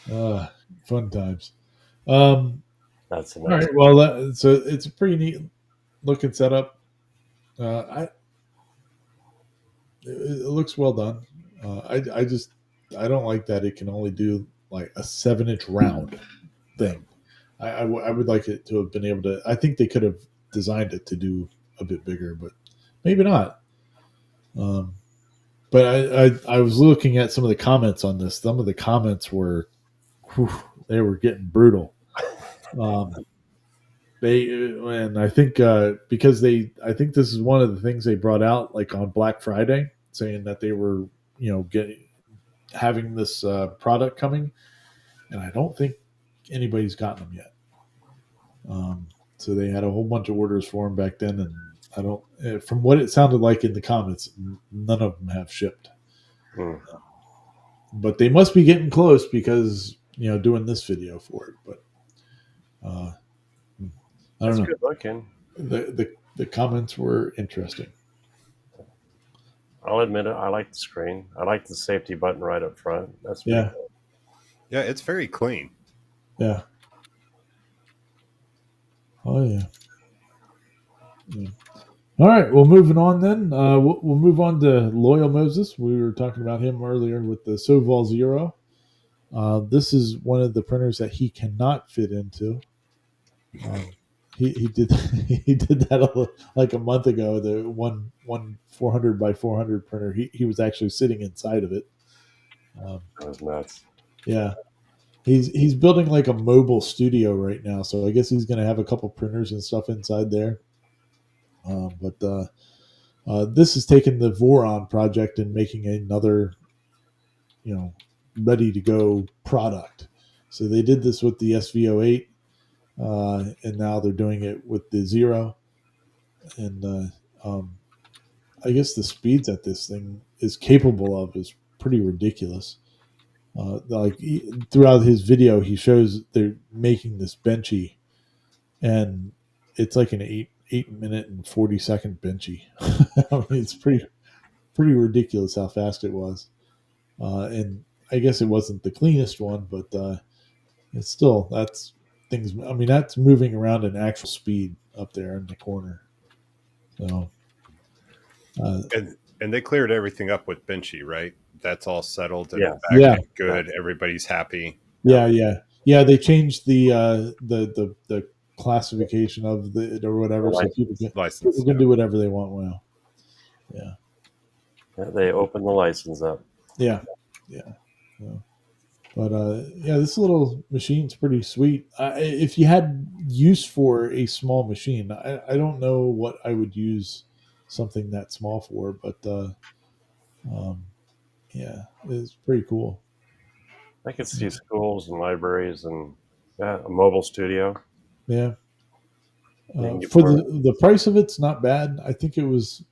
So, fun times. That's all right. Well, so it's a pretty neat looking setup. It looks well done. I don't like that it can only do like a 7-inch round thing. I would like it to have been able to. I think they could have designed it to do a bit bigger, but maybe not. But I was looking at some of the comments on this. Some of the comments were, they were getting brutal. And I think because I think this is one of the things they brought out like on Black Friday, saying that they were having this product coming, and I don't think anybody's gotten them yet. So they had a whole bunch of orders for them back then, and I don't. From what it sounded like in the comments, none of them have shipped. But they must be getting close because doing this video for it. But I don't know. Good looking. The comments were interesting. I'll admit it. I like the screen. I like the safety button right up front. That's pretty Yeah. cool. Yeah, it's very clean. Yeah. Oh yeah. Yeah. All right. Well, moving on then. We'll move on to Loyal Moses. We were talking about him earlier with the Soval Zero. This is one of the printers that he cannot fit into. He did he did that like a month ago. The one 400 by 400 printer. He was actually sitting inside of it. That was nuts. Yeah. He's building like a mobile studio right now, so I guess he's going to have a couple printers and stuff inside there. But this is taking the Voron project and making another, ready to go product. So they did this with the SV08, and now they're doing it with the Zero. And I guess the speeds that this thing is capable of is pretty ridiculous. Throughout his video, he shows they're making this benchy, and it's like an 8 minute and 40 second benchy. I mean, it's pretty ridiculous how fast it was. And I guess it wasn't the cleanest one, but it's still that's things. I mean, that's moving around in actual speed up there in the corner. So, And they cleared everything up with Benchy, right? That's all settled and Yeah. Yeah. good. Everybody's happy. yeah. They changed the classification of it or whatever, so people License. can do whatever they want now. Yeah. They opened the license up. Yeah. But this little machine's pretty sweet. If you had use for a small machine, I don't know what I would use something that small for, but it's pretty cool. I could see schools and libraries and a mobile studio. Yeah. For the price of it's not bad. I think it was,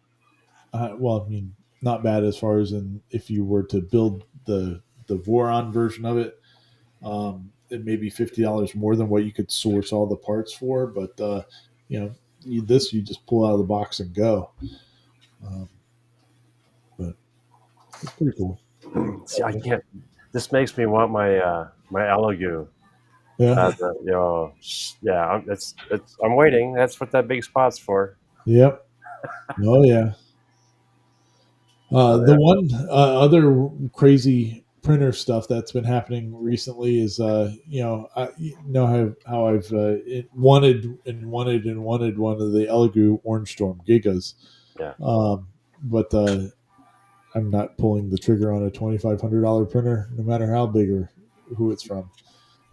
not bad as far as in if you were to build the Voron version of it. It may be $50 more than what you could source all the parts for, but you just pull out of the box and go. But it's pretty cool. See, I can't. This makes me want my my Elegoo. Yeah. I'm waiting. That's what that big spot's for. Yep. Oh yeah. The one other crazy printer stuff that's been happening recently is how I've wanted one of the Elegoo Orange Storm Gigas. Yeah. But I'm not pulling the trigger on a $2,500 printer, no matter how big or who it's from.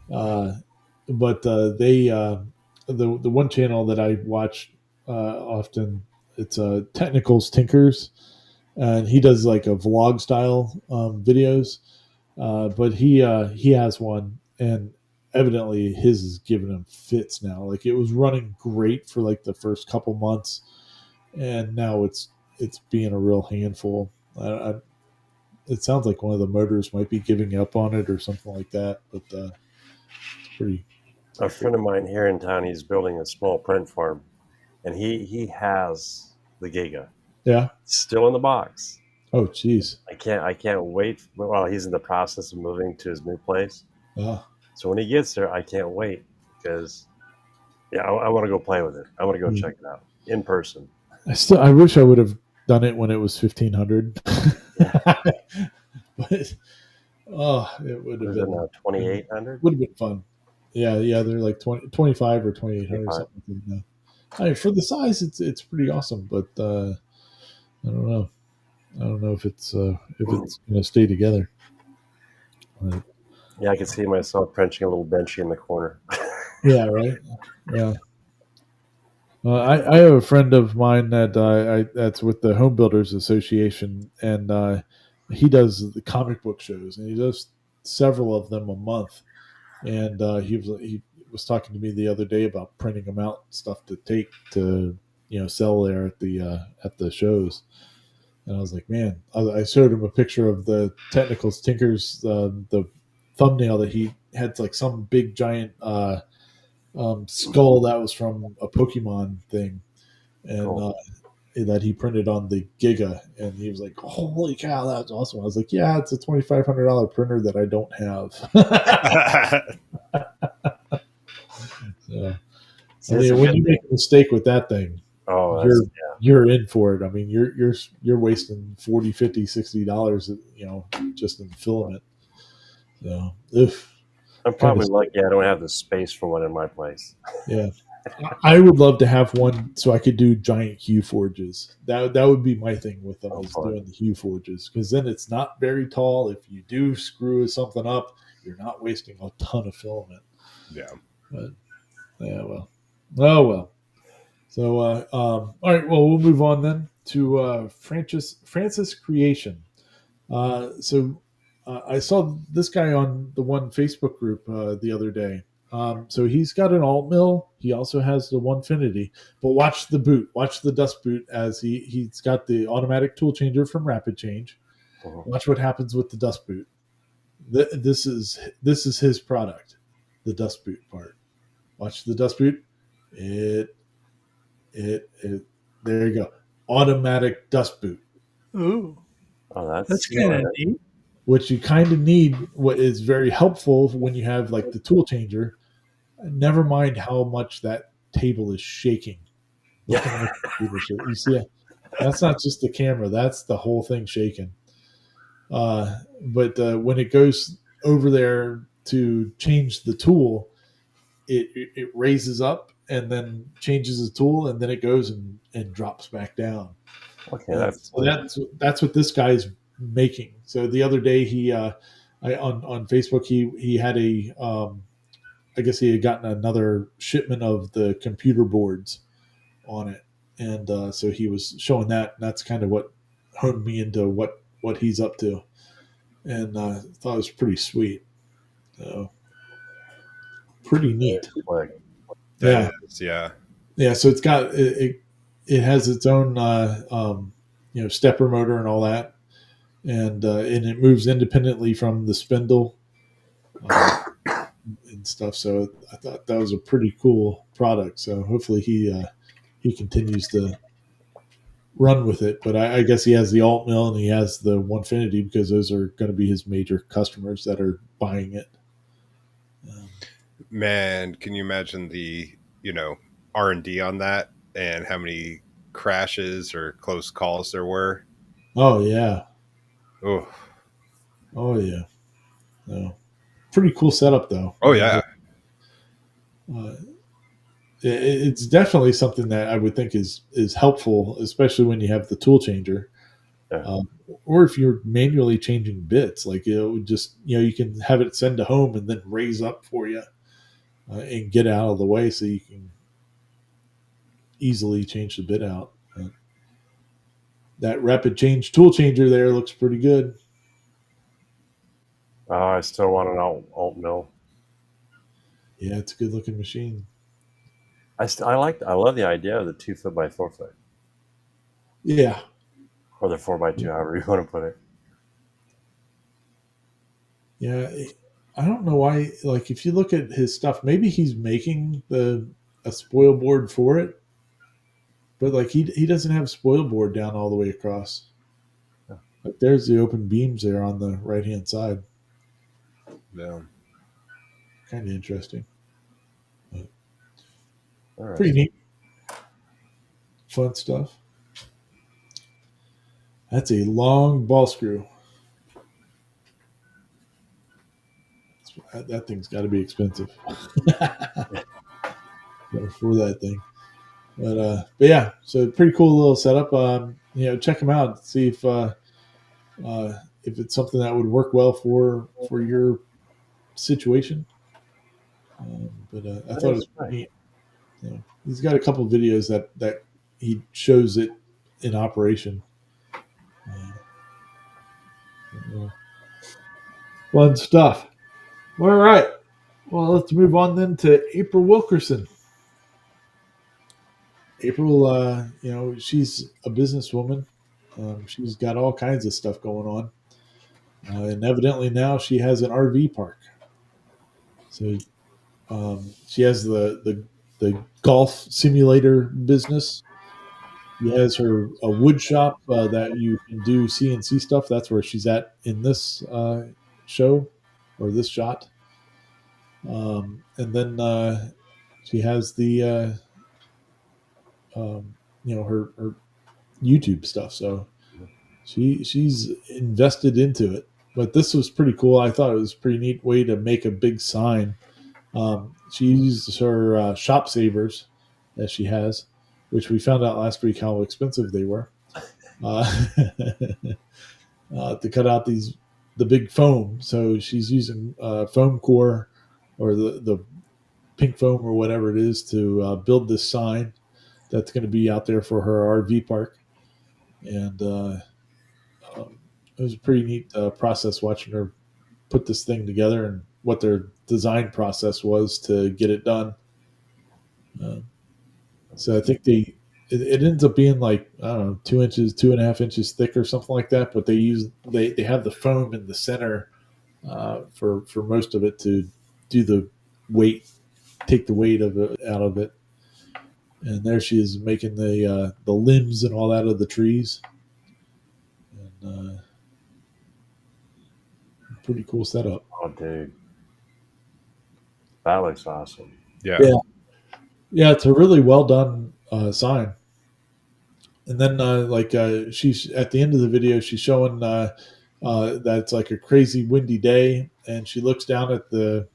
But the one channel that I watch often, it's Technicals Tinkers, and he does like a vlog style videos. But he has one, and evidently his is giving him fits now. Like it was running great for like the first couple months, and now it's being a real handful. It sounds like one of the motors might be giving up on it or something like that. But it's pretty. A friend of mine here in town, he's building a small print farm, and he has the Giga. Yeah. It's still in the box. Oh, geez. I can't wait. Well, he's in the process of moving to his new place. Oh. So when he gets there, I can't wait because, I want to go play with it. I want to go check it out in person. I wish I would have done it when it was 1,500. But it would have been 2,800. Would have been fun. Yeah, they're like 25 or 2,800 something like that. I mean, for the size, it's pretty awesome, but I don't know. I don't know if it's going to stay together. Right. Yeah, I can see myself printing a little benchy in the corner. Yeah, right. Yeah. I have a friend of mine that that's with the Home Builders Association, and he does the comic book shows, and he does several of them a month. And he was talking to me the other day about printing them out stuff to take to sell there at the shows. And I was like, man, I showed him a picture of the Technicals Tinkers, the thumbnail that he had, like some big giant skull that was from a Pokemon thing, and that he printed on the Giga, and he was like, "Holy cow, that's awesome!" I was like, "Yeah, it's a $2,500 printer that I don't have." So, I It's a mean, when good you thing. make a mistake with that thing, Oh, you're that's you're in for it. I mean, you're wasting 40, 50, $60, just in filament. So, I'm kind of, probably lucky I don't have the space for one in my place. yeah. I would love to have one so I could do giant hue forges. That would be my thing with them, Oh, is fun. doing the hue forges, because then it's not very tall. If you do screw something up, you're not wasting a ton of filament. Yeah. But yeah, well, oh well. So all right, well, we'll move on then to Francis Creation. I saw this guy on the one Facebook group the other day. So he's got an alt mill. He also has the Onefinity. But watch the boot. Watch the dust boot, as he's got the automatic tool changer from Rapid Change. Mhm. Watch what happens with the dust boot. This is his product, the dust boot part. Watch the dust boot. It it there you go. Automatic dust boot. Ooh, Oh, that's that's kind of smart. neat. Which you kind of need, what is very helpful when you have like the tool changer. Never mind how much that table is shaking. Look Yeah. how much the table shake. You see it? That's not just the camera, that's the whole thing shaking. But when it goes over there to change the tool, it raises up and then changes the tool, and then it goes and drops back down. Okay, And that's so smart. that's what this guy's making. So the other day on Facebook, he had I guess he had gotten another shipment of the computer boards on it, and so he was showing that. And that's kind of what honed me into what he's up to, and thought it was pretty sweet. So pretty Very neat. slick. That Yeah, is, yeah. yeah. So it's got it has its own stepper motor and all that, and it moves independently from the spindle and stuff. So I thought that was a pretty cool product. So hopefully he continues to run with it. But I guess he has the alt mill and he has the Onefinity, because those are going to be his major customers that are buying it. Um, Man, can you imagine the, R&D on that and how many crashes or close calls there were? oh yeah, Oh, oh yeah. No, pretty cool setup though. I oh mean, yeah. uh, it's definitely something that I would think is helpful, especially when you have the tool changer. Yeah. Or if you're manually changing bits, like just you can have it send to home and then raise up for you and get out of the way, so you can easily change the bit out. That rapid change tool changer there looks pretty good. I still want an alt mill. Yeah, it's a good looking machine. I love the idea of the 2 foot by 4 foot, Yeah, or the 4x2, however you want to put it. yeah. I don't know why. Like, if you look at his stuff, maybe he's making a spoil board for it, but like he doesn't have spoil board down all the way across. Yeah. Like, there's the open beams there on the right hand side. Yeah. Kind of interesting. All right. Pretty neat. Fun stuff. That's a long ball screw. That thing's got to be expensive for that thing. But yeah, so pretty cool little setup. Check them out. See if it's something that would work well for your situation. But I That thought it is was right. pretty neat. He's got a couple of videos that he shows it in operation. Uh, Fun stuff. All right. Well, let's move on then to April Wilkerson. April, she's a businesswoman. She's got all kinds of stuff going on. And evidently now she has an RV park. So she has the golf simulator business. She has her a wood shop that you can do CNC stuff. That's where she's at in this show or this shot. And then she has the her YouTube stuff. So she's invested into it. But this was pretty cool. I thought it was a pretty neat way to make a big sign. She uses her shop savers that she has, which we found out last week how expensive they were, uh, to cut out the big foam. So she's using foam core or the pink foam or whatever it is to build this sign that's going to be out there for her RV park. And it was a pretty neat process watching her put this thing together and what their design process was to get it done. Uh, so I think it ends up being like, I don't know, 2 inches, 2.5 inches thick or something like that. But they have the foam in the center for most of it to do the weight, take the weight of it out of it. And there she is making the limbs and all that of the trees. And pretty cool setup. Oh, dude, that looks awesome. Yeah. Yeah, it's a really well done sign. And then she's at the end of the video, she's showing that it's like a crazy windy day, and she looks down at the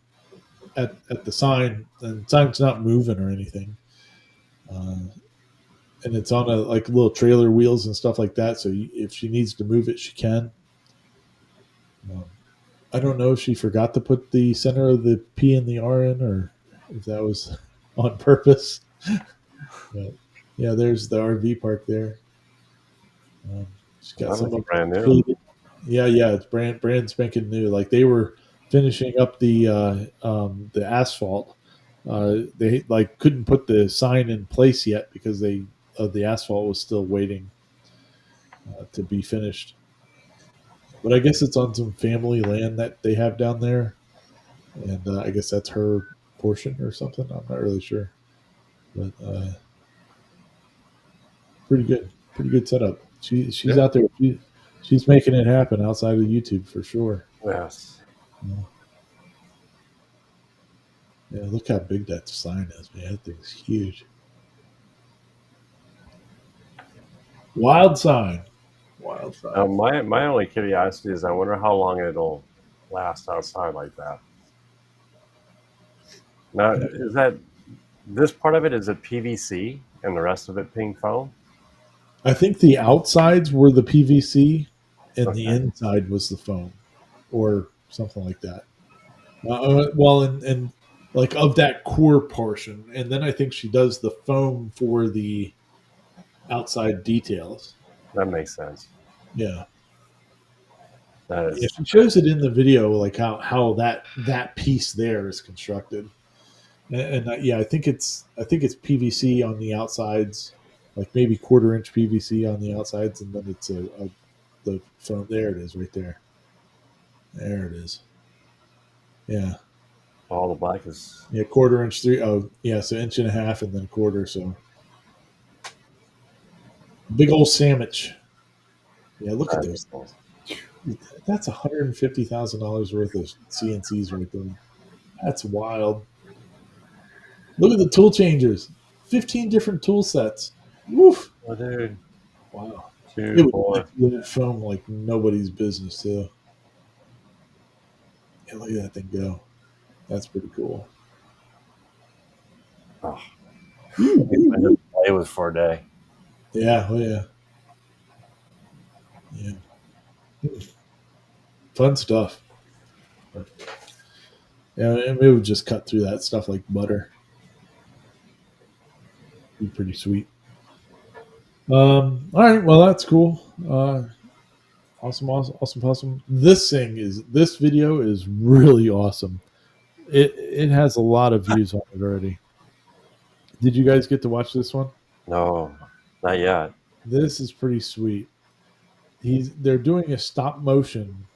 sign, and the sign's not moving or anything. And it's on a like little trailer wheels and stuff like that. So if she needs to move it, she can. I don't know if she forgot to put the center of the P and the R in, or if that was on purpose. But yeah, there's the RV park there. She's got some brand new. Yeah, it's brand spanking new. Like they were finishing up the asphalt. They like couldn't put the sign in place yet because the asphalt was still waiting to be finished. But I guess it's on some family land that they have down there, and I guess that's her portion or something. I'm not really sure, but pretty good setup. She's out there. She's making it happen outside of YouTube for sure. Yes. Yeah, look how big that sign is, man. That thing's huge. Wild sign. My only curiosity is I wonder how long it'll last outside like that. Now, is that this part of it, is it PVC and the rest of it pink foam? I think the outsides were the PVC and the Okay. inside was the foam or something like that. Well, and like of that core portion. And then I think she does the foam for the outside details. That makes sense. Yeah. That Yeah, is she shows it in the video, like how that piece there is constructed. And yeah, I think it's PVC on the outsides, like maybe 1/4 inch PVC on the outsides, and then it's the foam. There it is, right there. There it is. Yeah, all the black is. yeah, 1/4 inch, three. Oh, yeah, so 1.5 inches and then 1/4. So big old sandwich. Yeah, look at those. That's $150,000 worth of CNCs right there. That's wild. Look at the tool changers. 15 different tool sets. Woof. Oh, dude. Wow. 2, It 4. would film like nobody's business too. Yeah, look at that thing go. That's pretty cool. Oh. I just play with for a day. Yeah, oh yeah. Yeah. Fun stuff. Yeah, and we would just cut through that stuff like butter. Be pretty sweet. All right, well that's cool. Awesome. This video is really awesome. It has a lot of views on it already. Did you guys get to watch this one? No, not yet. This is pretty sweet. They're doing a stop motion.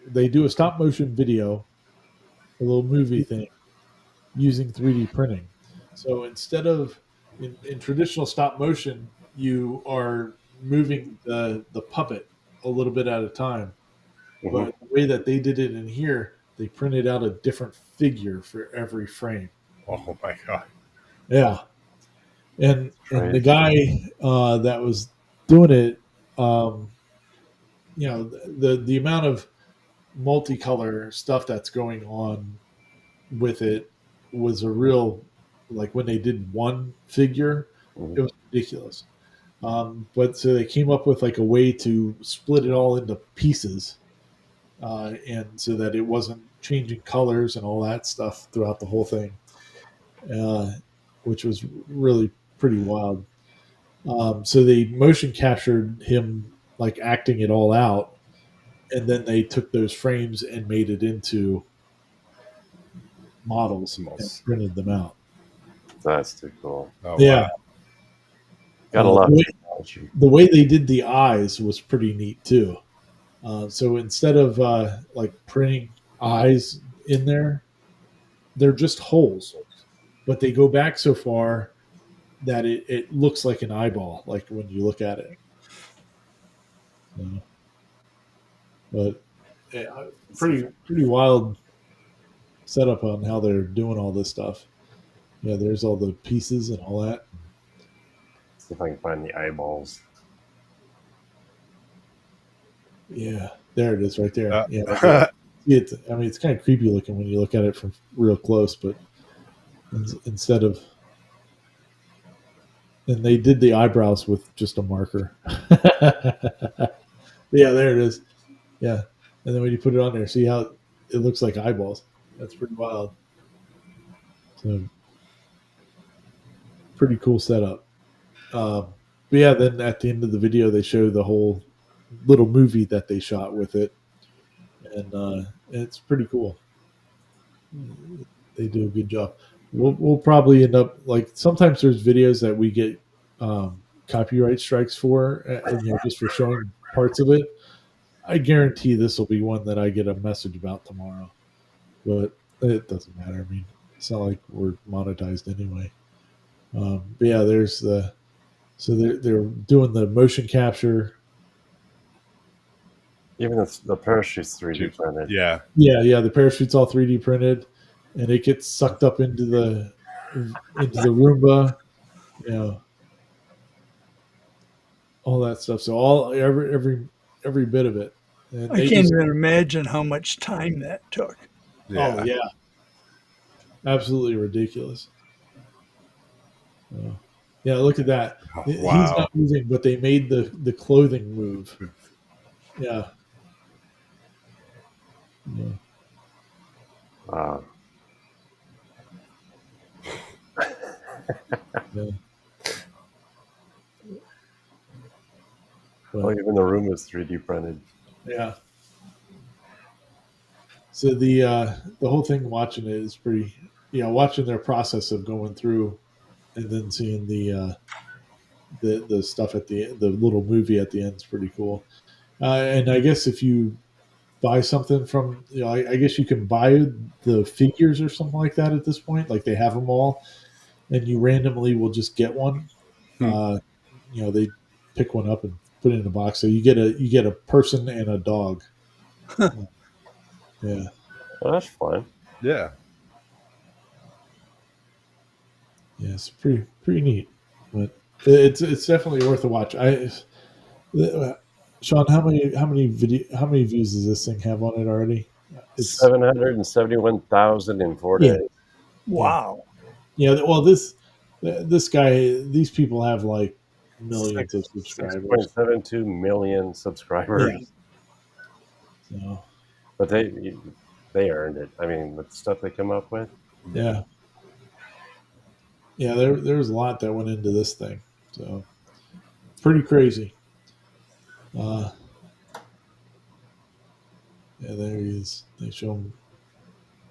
They do a stop motion video, a little movie thing, using 3D printing. So instead of in traditional stop motion, you are moving the puppet a little bit at a time. Mhm. But the way that they did it in here, they printed out a different figure for every frame. Oh my god. Yeah, and the Crazy. guy that was doing it, um, the amount of multicolor stuff that's going on with it was a real, like when they did one figure, Mhm. it was ridiculous. But so they came up with like a way to split it all into pieces, and so that it wasn't changing colors and all that stuff throughout the whole thing, uh, which was really pretty wild. So they motion captured him like acting it all out, and then they took those frames and made it into models and Almost. printed them out. That's too cool. Oh Yeah, wow. Got a the lot of way, technology. the way they did the eyes was pretty neat too. So instead of like printing eyes in there, they're just holes, but they go back so far that it looks like an eyeball, like when you look at it. So, but pretty wild setup on how they're doing all this stuff. Yeah, there's all the pieces and all that. See if I can find the eyeballs. Yeah, there it is, right there. Yeah, Uh, it's. I mean, it's kind of creepy looking when you look at it from real close, but instead of, and they did the eyebrows with just a marker. Yeah, there it is. Yeah, and then when you put it on there, see how it looks like eyeballs. That's pretty wild. So pretty cool setup. But yeah, then at the end of the video, they show the whole little movie that they shot with it, and it's pretty cool. They do a good job. We'll probably end up like sometimes there's videos that we get copyright strikes for, just for showing parts of it. I guarantee this will be one that I get a message about tomorrow, but it doesn't matter. I mean, it's not like we're monetized anyway. But yeah, there's the so they're doing the motion capture. Even the parachute's 3D printed. yeah. Yeah, the parachute's all 3D printed, and it gets sucked up into the Roomba, you know, all that stuff. So every bit of it, and I they can't just even imagine how much time that took. oh yeah, absolutely ridiculous. Yeah, look at that. Oh, He's wow. not moving, but they made the clothing move. Yeah. Yeah. Wow. Yeah. Oh, even the room is 3D printed. Yeah. So the whole thing watching it is pretty. Watching their process of going through, and then seeing the stuff at the little movie at the end is pretty cool. And I guess if you buy something from, I guess you can buy the figures or something like that at this point. Like they have them all, and you randomly will just get one. Uh, they pick one up and put it in a box. So you get a person and a dog. Yeah. Oh, that's fun. Yeah. Yeah, it's pretty neat, but it's definitely worth a watch. Sean, how many views does this thing have on it already? It's 771,000 in 4 yeah, days. Wow. yeah. Well, this guy, these people have like millions of subscribers. 6.72 million subscribers. Yeah. So, But they earned it. I mean, with the stuff they come up with. yeah. Yeah, there was a lot that went into this thing, so pretty crazy. Yeah, there he is. They show him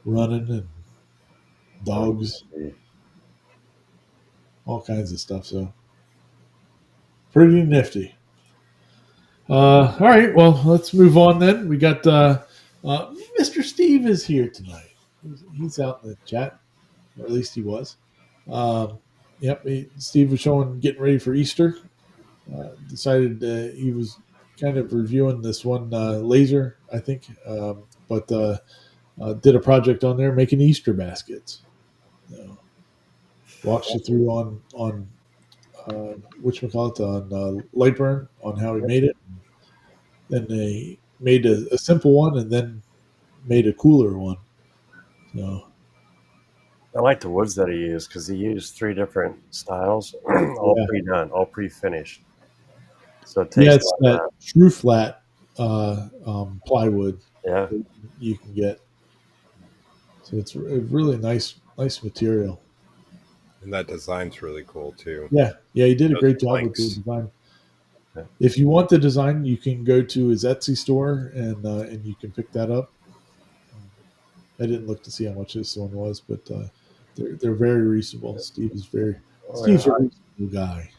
running and dogs, all kinds of stuff. So pretty nifty. All right, well, let's move on then. We got Mr. Steve is here tonight. He's out in the chat, or at least he was. Yep, Steve was getting ready for Easter. Decided he was kind of reviewing this one laser, I think, but did a project on there making Easter baskets. Walks you through on whatchamacallit, on Lightburn, on how he made it. Then they made a simple one, and then made a cooler one. So I like the woods that he used because he used 3 different styles, all yeah, pre-done, all pre-finished. So it yeah, takes a it's lot of that time. true flat plywood Yeah, that you can get. So it's a really nice material. And that design's really cool too. Yeah, he did a Those great job with the planks. design. yeah. If you want the design, you can go to his Etsy store and you can pick that up. I didn't look to see how much this one was, but they're very reasonable. Oh, yeah. Steve's a reasonable guy.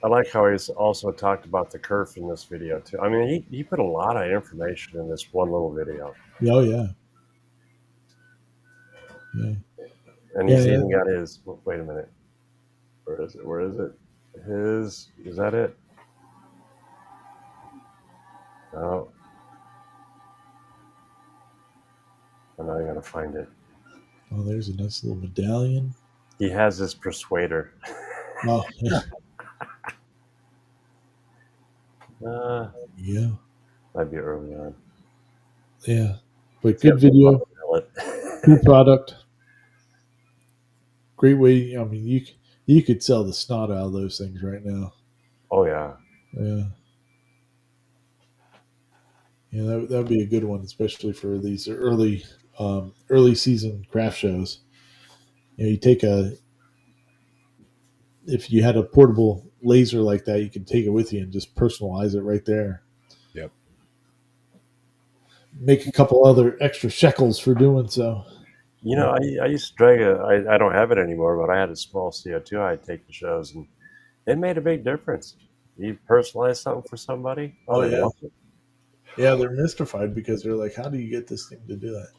I like how he's also talked about the kerf in this video too. I mean, he put a lot of information in this one little video, Oh yeah, yeah, and yeah, he's yeah. even got his. Wait a minute, where is it? Where is it? His is that it? No, I'm not gonna find it. Oh, there's a nice little medallion. He has this persuader. Oh yeah, Uh, yeah, might be early on. yeah. But It's got good video, pellet. good product, great way. I mean, you could sell the snot out of those things right now. Oh yeah, Yeah, yeah, that would be a good one, especially for these early season craft shows. You take if you had a portable laser like that, you could take it with you and just personalize it right there. Yep. Make a couple other extra shekels for doing so. you know, I used to drag I don't have it anymore, but I had a small CO2 I'd take to shows, and it made a big difference. You personalize something for somebody, oh, Oh they yeah, love it. yeah. They're mystified because they're like, "How do you get this thing to do that?"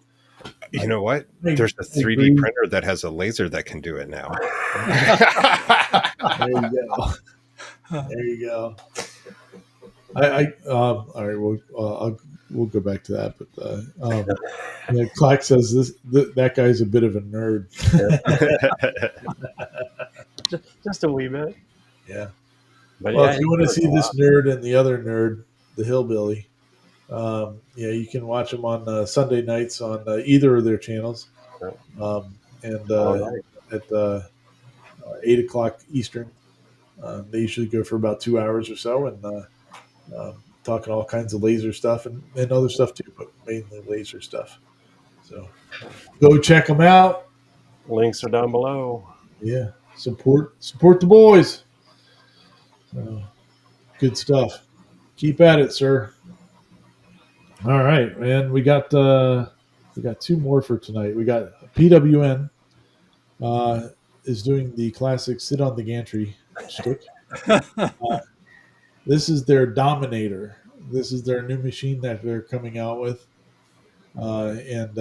You know what? I There's a 3D agree. printer that has a laser that can do it now. There you go. There you go. All right. We'll go back to that, but yeah, Clack says that guy's a bit of a nerd. Just a wee bit. Yeah. But Well, yeah, if he you want to covers a see lot. this nerd and the other nerd, the hillbilly, yeah, you can watch them on Sunday nights on either of their channels, and All right. at 8 o'clock Eastern. They usually go for about 2 hours or so, and talking all kinds of laser stuff and other stuff too, but mainly laser stuff. So go check them out. Links are down below. Yeah, support the boys. Good stuff. Keep at it, sir. All right, man. We got two more for tonight. We got PWN is doing the classic sit on the gantry shtick. This is their Dominator. This is their new machine that they're coming out with, and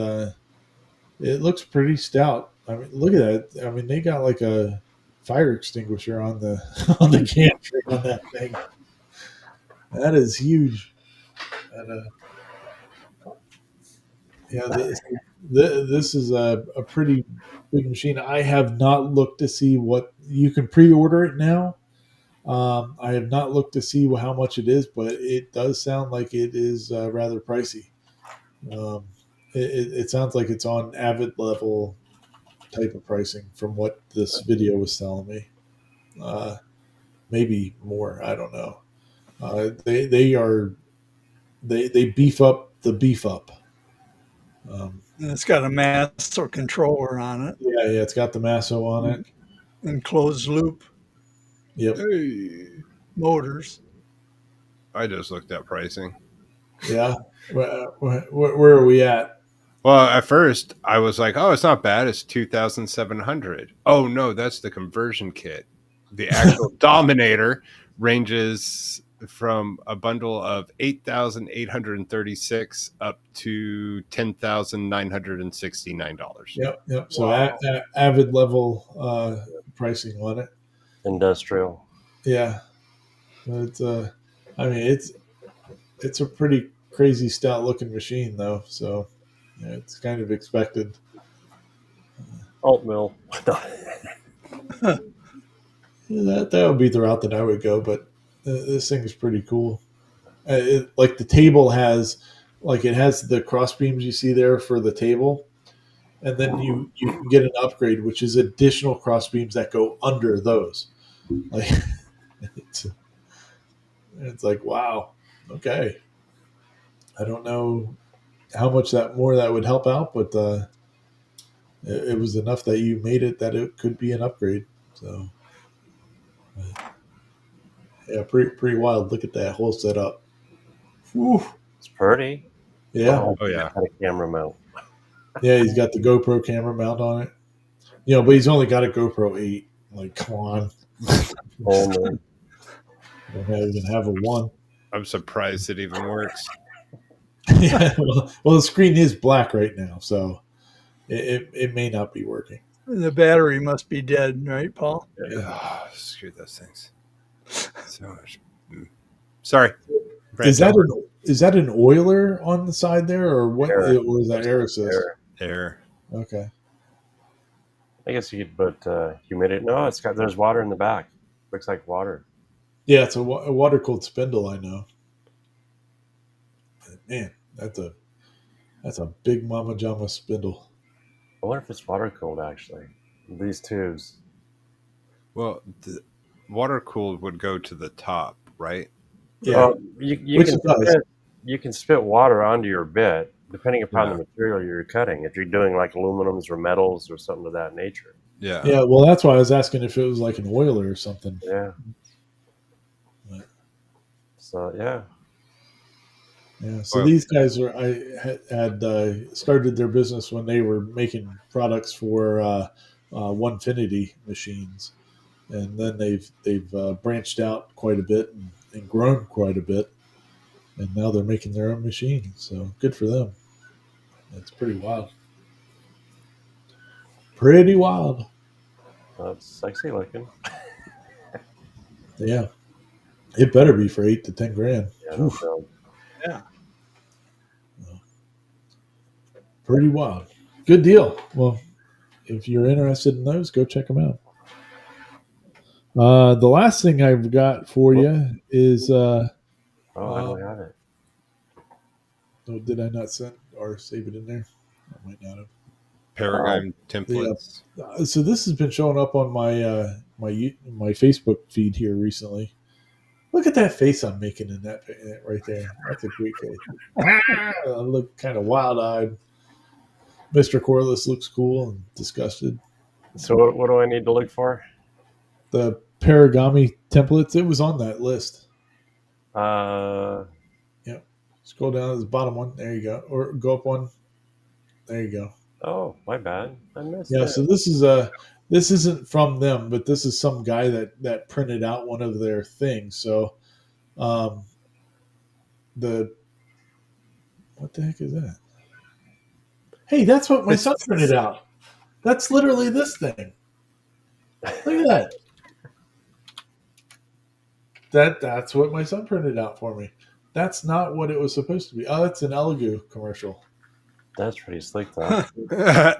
it looks pretty stout. I mean, look at that. I mean, they got like a fire extinguisher on the on the gantry on that thing. That is huge. And, yeah, this is a pretty big machine. I have not looked to see what you can pre-order it now. I have not looked to see how much it is, but it does sound like it is rather pricey. Um, it sounds like it's on Avid level type of pricing from what this video was telling me. Maybe more. I don't know. They beef up the beef up. And it's got a master controller on it Yeah, it's got the Masso on it. and closed loop Yep. Hey, motors. I just looked at pricing. Yeah. Where are we at? Well, at first I was like, "Oh, it's not bad. It's 2,700." Oh no, that's the conversion kit. The actual Dominator ranges from a bundle of 8,836 up to $10,969. Yep. So Wow. Avid level pricing on it. Industrial. Yeah, it's I mean it's a pretty crazy stout looking machine though, so yeah, it's kind of expected. Alt mill. Yeah, that would be the route that I would go, but this thing is pretty cool. Like the table has, like it has the cross beams you see there for the table, and then you can get an upgrade, which is additional cross beams that go under those. Like it's it's like wow, okay. I don't know how much that more that would help out, but it was enough that you made it that it could be an upgrade. So yeah, pretty wild. Look at that whole setup. Whew. It's pretty. Yeah, Oh yeah. Had a camera mount. yeah. He's got the GoPro camera mount on it. But he's only got a GoPro 8. Like, come on. Only. Don't even have a 1. I'm surprised it even works. Yeah, well, the screen is black right now, so it may not be working. The battery must be dead, right, Paul? Oh, screw those things. So much. Sorry. Is that an oiler on the side there, or what? Air. Or is that air assist? Air. Okay. I guess you could put humidity. No, there's water in the back. Looks like water. Yeah, it's a water cooled spindle. I know. Man, that's a big mama jama spindle. I wonder if it's water cooled actually. These tubes. Well, the water cooled would go to the top, right? Yeah, You can spit water onto your bit depending upon Yeah. the material you're cutting. If you're doing like aluminums or metals or something of that nature. Yeah. Yeah, well, that's why I was asking if it was like an oiler or something. Yeah. But, So yeah. yeah. So Well- these guys had started their business when they were making products for Onefinity machines, and then they've branched out quite a bit and grown quite a bit, and now they're making their own machines. So good for them. That's pretty wild. Pretty wild. That's sexy looking. Yeah. It better be for 8 to 10 grand. Yeah, no Oof, doubt. Yeah. pretty wild. Good deal. Well, if you're interested in those, go check them out. The last thing I've got for you is Oh, I don't have it. oh, did I not send or save it in there? I might not have. Paradigm templates. So this has been showing up on my my Facebook feed here recently. Look at that face I'm making in that right there. That's a great face. I look kind of wild-eyed. Mr. Corliss looks cool and disgusted. So what do I need to look for? The Paragami templates, it was on that list. Yep. Scroll down to the bottom one. There you go. Or go up one. There you go. Oh, my bad. I missed Yeah, it. so this isn't from them, but this is some guy that printed out one of their things. So what the heck is that? Hey, that's what my son printed out. That's literally this thing. Look at that. That's what my son printed out for me. That's not what it was supposed to be. Oh, that's an Elegoo commercial. That's pretty slick, though. I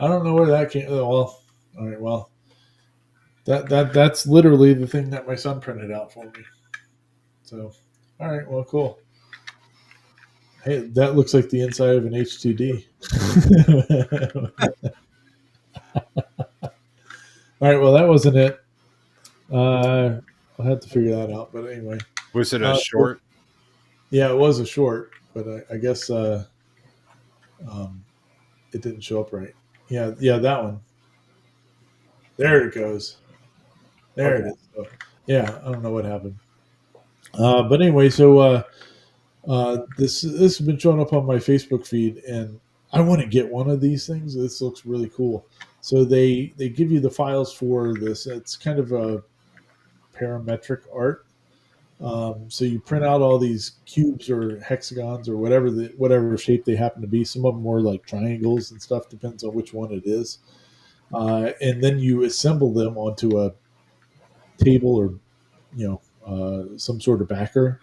don't know where that came. Oh, well, all right. Well, that's literally the thing that my son printed out for me. So, all right. Well, cool. Hey, that looks like the inside of an H2D. All right. Well, that wasn't it. I'll have to figure that out. But anyway, Was it a short? yeah, it was a short, but I guess it didn't show up right. Yeah, that one. There it goes. There it is. So, yeah, I don't know what happened. But anyway, so this has been showing up on my Facebook feed, and I want to get one of these things. This looks really cool. So they give you the files for this. It's kind of a parametric art. So you print out all these cubes or hexagons or whatever shape they happen to be. Some of them more like triangles and stuff. Depends on which one it is. and then you assemble them onto a table or some sort of backer,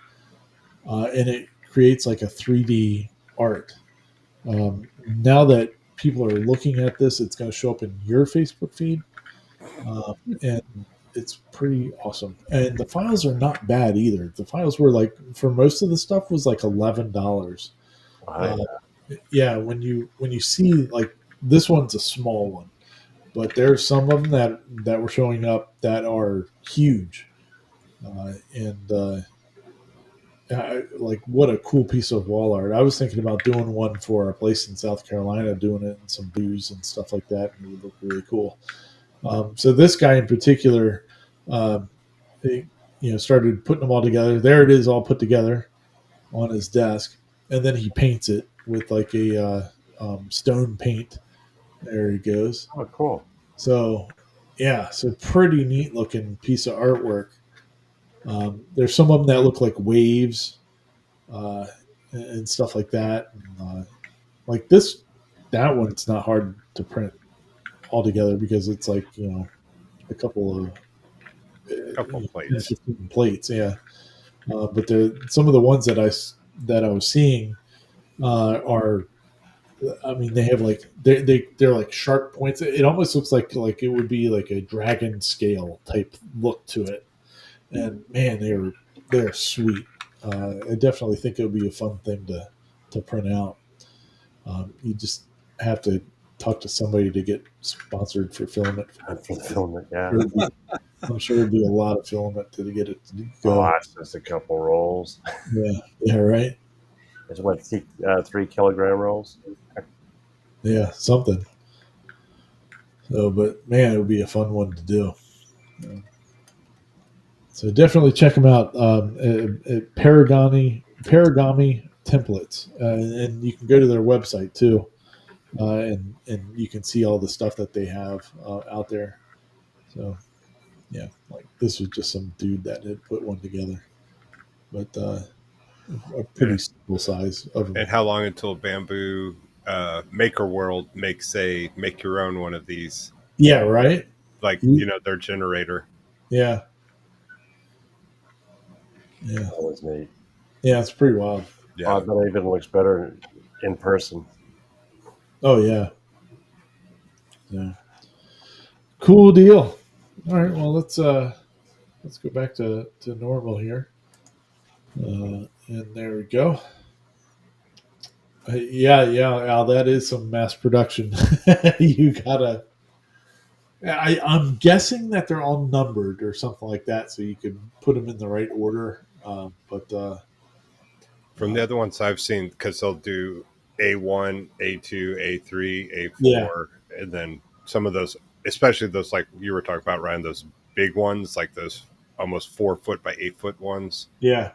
and it creates like a 3D art. Now that people are looking at this, it's going to show up in your Facebook feed, and it's pretty awesome. And the files are not bad either. The files were like, for most of the stuff was like $11. Right. Yeah, when you see like this one's a small one, but there's some of them that were showing up that are huge, and like what a cool piece of wall art. I was thinking about doing one for a place in South Carolina, doing it in some booths and stuff like that, and it would look really cool. So this guy in particular, uh, he, started putting them all together. There it is, all put together on his desk, and then he paints it with like a stone paint. There he goes. Oh, cool. So yeah, so pretty neat looking piece of artwork. There's some of them that look like waves uh, and stuff like that. And, like that one's not hard to print altogether because it's like a couple of plates. 15 plates, yeah. But some of the ones that I was seeing are, I mean, they have like they're like sharp points. It almost looks like it would be like a dragon scale type look to it. And man, they're sweet. I definitely think it would be a fun thing to print out. You just have to talk to somebody to get sponsored for filament. For the filament, yeah. I'm sure it'd be a lot of filament to get it to go. Oh, it's just a couple rolls. Yeah, right. It's what 3 kilogram rolls. Yeah, something. So, but man, it would be a fun one to do. So definitely check them out at Paragami Templates, and you can go to their website too, and you can see all the stuff that they have out there. So yeah, like this was just some dude that had put one together, but a pretty simple size of them. And how long until Bamboo Maker World makes a make your own one of these? Yeah, right. Like their generator. Yeah. Yeah. That was neat. Yeah, it's pretty wild. Yeah. I bet it even looks better in person. Oh yeah. Yeah. Cool deal. All right, well let's go back to normal here. And there we go. Yeah, Al, that is some mass production. You gotta. I'm guessing that they're all numbered or something like that, so you can put them in the right order. But from the other ones I've seen, because they'll do A1, A2, A3, A4, Yeah. and then some of those, especially those like you were talking about, Ryan, those big ones, like those almost 4 foot by 8 foot ones. Yeah.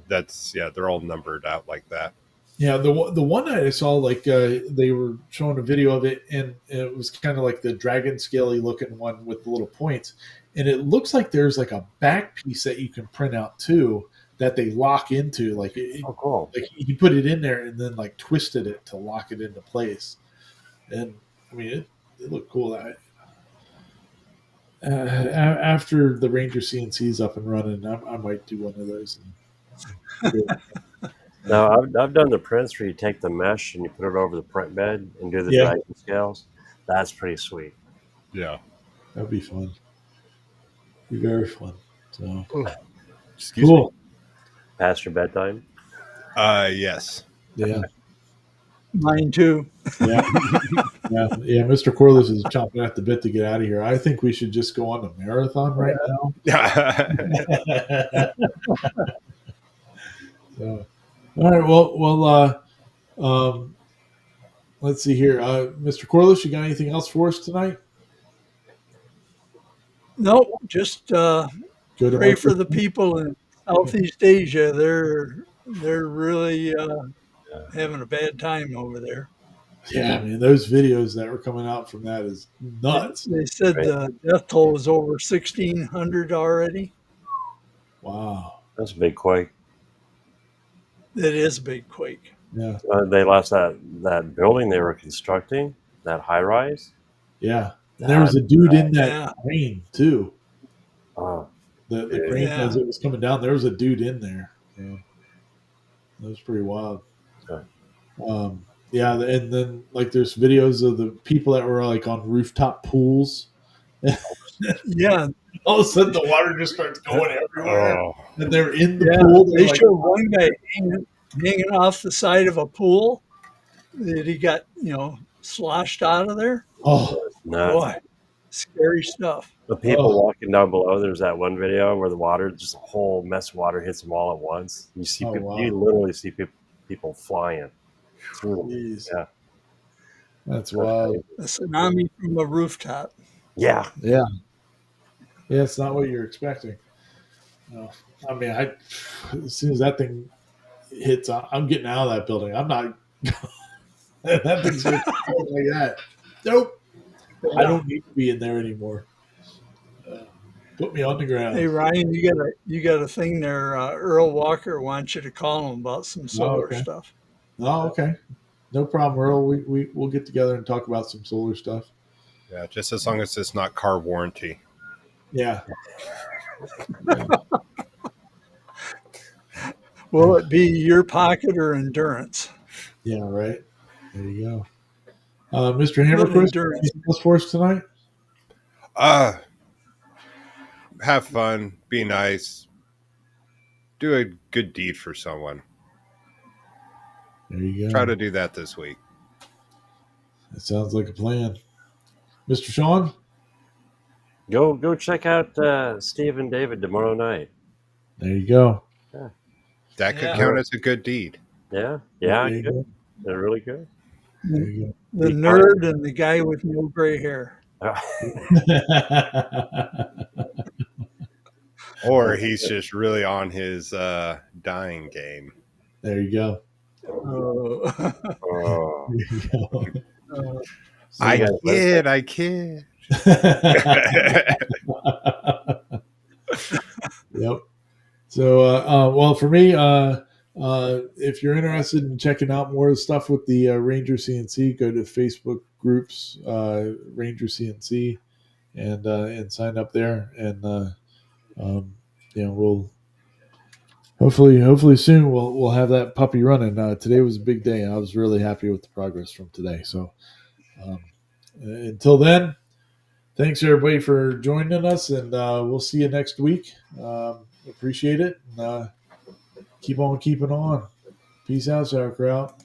They're all numbered out like that. Yeah, the one that I saw, like they were showing a video of it, and it was kind of like the dragon scaly looking one with the little points, and it looks like there's like a back piece that you can print out too that they lock into. Like, Oh, cool. like you put it in there and then like twisted it to lock it into place, and I mean it looked cool. After the Ranger CNC's up and running, I might do one of those. Now, I've done the prints where you take the mesh and you put it over the print bed and do the Yeah. dragon scales. That's pretty sweet. Yeah. That'd be fun. Be very fun. So Excuse cool. me. Past your bedtime? Yes. Yeah. Mine too. Yeah. Yeah. Mr. Corliss is chomping at the bit to get out of here. I think we should just go on a marathon right now. So, all right. Well. Let's see here, Mr. Corliss. You got anything else for us tonight? Nope, just Go to pray for the people in Southeast Asia. They're really having a bad time over there. Yeah, man, those videos that were coming out from that is nuts. They said the death toll is over 1,600 already. Wow. That's a big quake. It is a big quake. Yeah. They lost that building they were constructing, that high rise. Yeah. And there was a dude in that Yeah. crane too. Oh, The crane Yeah. as it was coming down, there was a dude in there. Yeah. That was pretty wild. okay. Yeah, and then like there's videos of the people that were like on rooftop pools. Yeah. All of a sudden, the water just starts going everywhere, Oh, and they're in the Yeah. pool. They're They like, showed one guy hanging off the side of a pool that he got, sloshed out of there. oh, Nuts. Boy, scary stuff. The people Oh. walking down below, there's that one video where the water, just a whole mess of water hits them all at once. You see Oh, people, wow. you literally see people flying through them. Jeez. Yeah. That's wild. A tsunami from a rooftop. Yeah. Yeah, yeah, it's not what you're expecting. No. I mean, as soon as that thing hits, I'm getting out of that building. I'm not. That thing's going like that. Nope. I don't need to be in there anymore. Put me on the ground. Hey Ryan, you got a thing there. Earl Walker wants you to call him about some solar okay. stuff. Oh, okay. No problem, Earl. We'll get together and talk about some solar stuff. yeah, just as long as it's not car warranty. Yeah. Will it be your pocket or endurance? Yeah, right. There you go. Mr. Little Hammerquist, endurance. anything else for us tonight? Have fun, be nice, do a good deed for someone. There you go. Try to do that this week. That sounds like a plan. Mr. Sean? Go check out Steve and David tomorrow night. There you go. That could Yeah. count as a good deed. Yeah. There Yeah. you Good. go. They're really good. There you The nerd and the guy with no gray hair. go. Or he's just really on his dying game. There you go. Oh. Oh. There you go. I guys- kid. Yep. So, well, for me, if you're interested in checking out more of the stuff with the Ranger CNC, go to Facebook groups, Ranger CNC, and sign up there. And we'll hopefully soon we'll have that puppy running. Today was a big day. I was really happy with the progress from today. So until then, thanks everybody for joining us, and we'll see you next week. Appreciate it. And, keep on keeping on. Peace out, sauerkraut.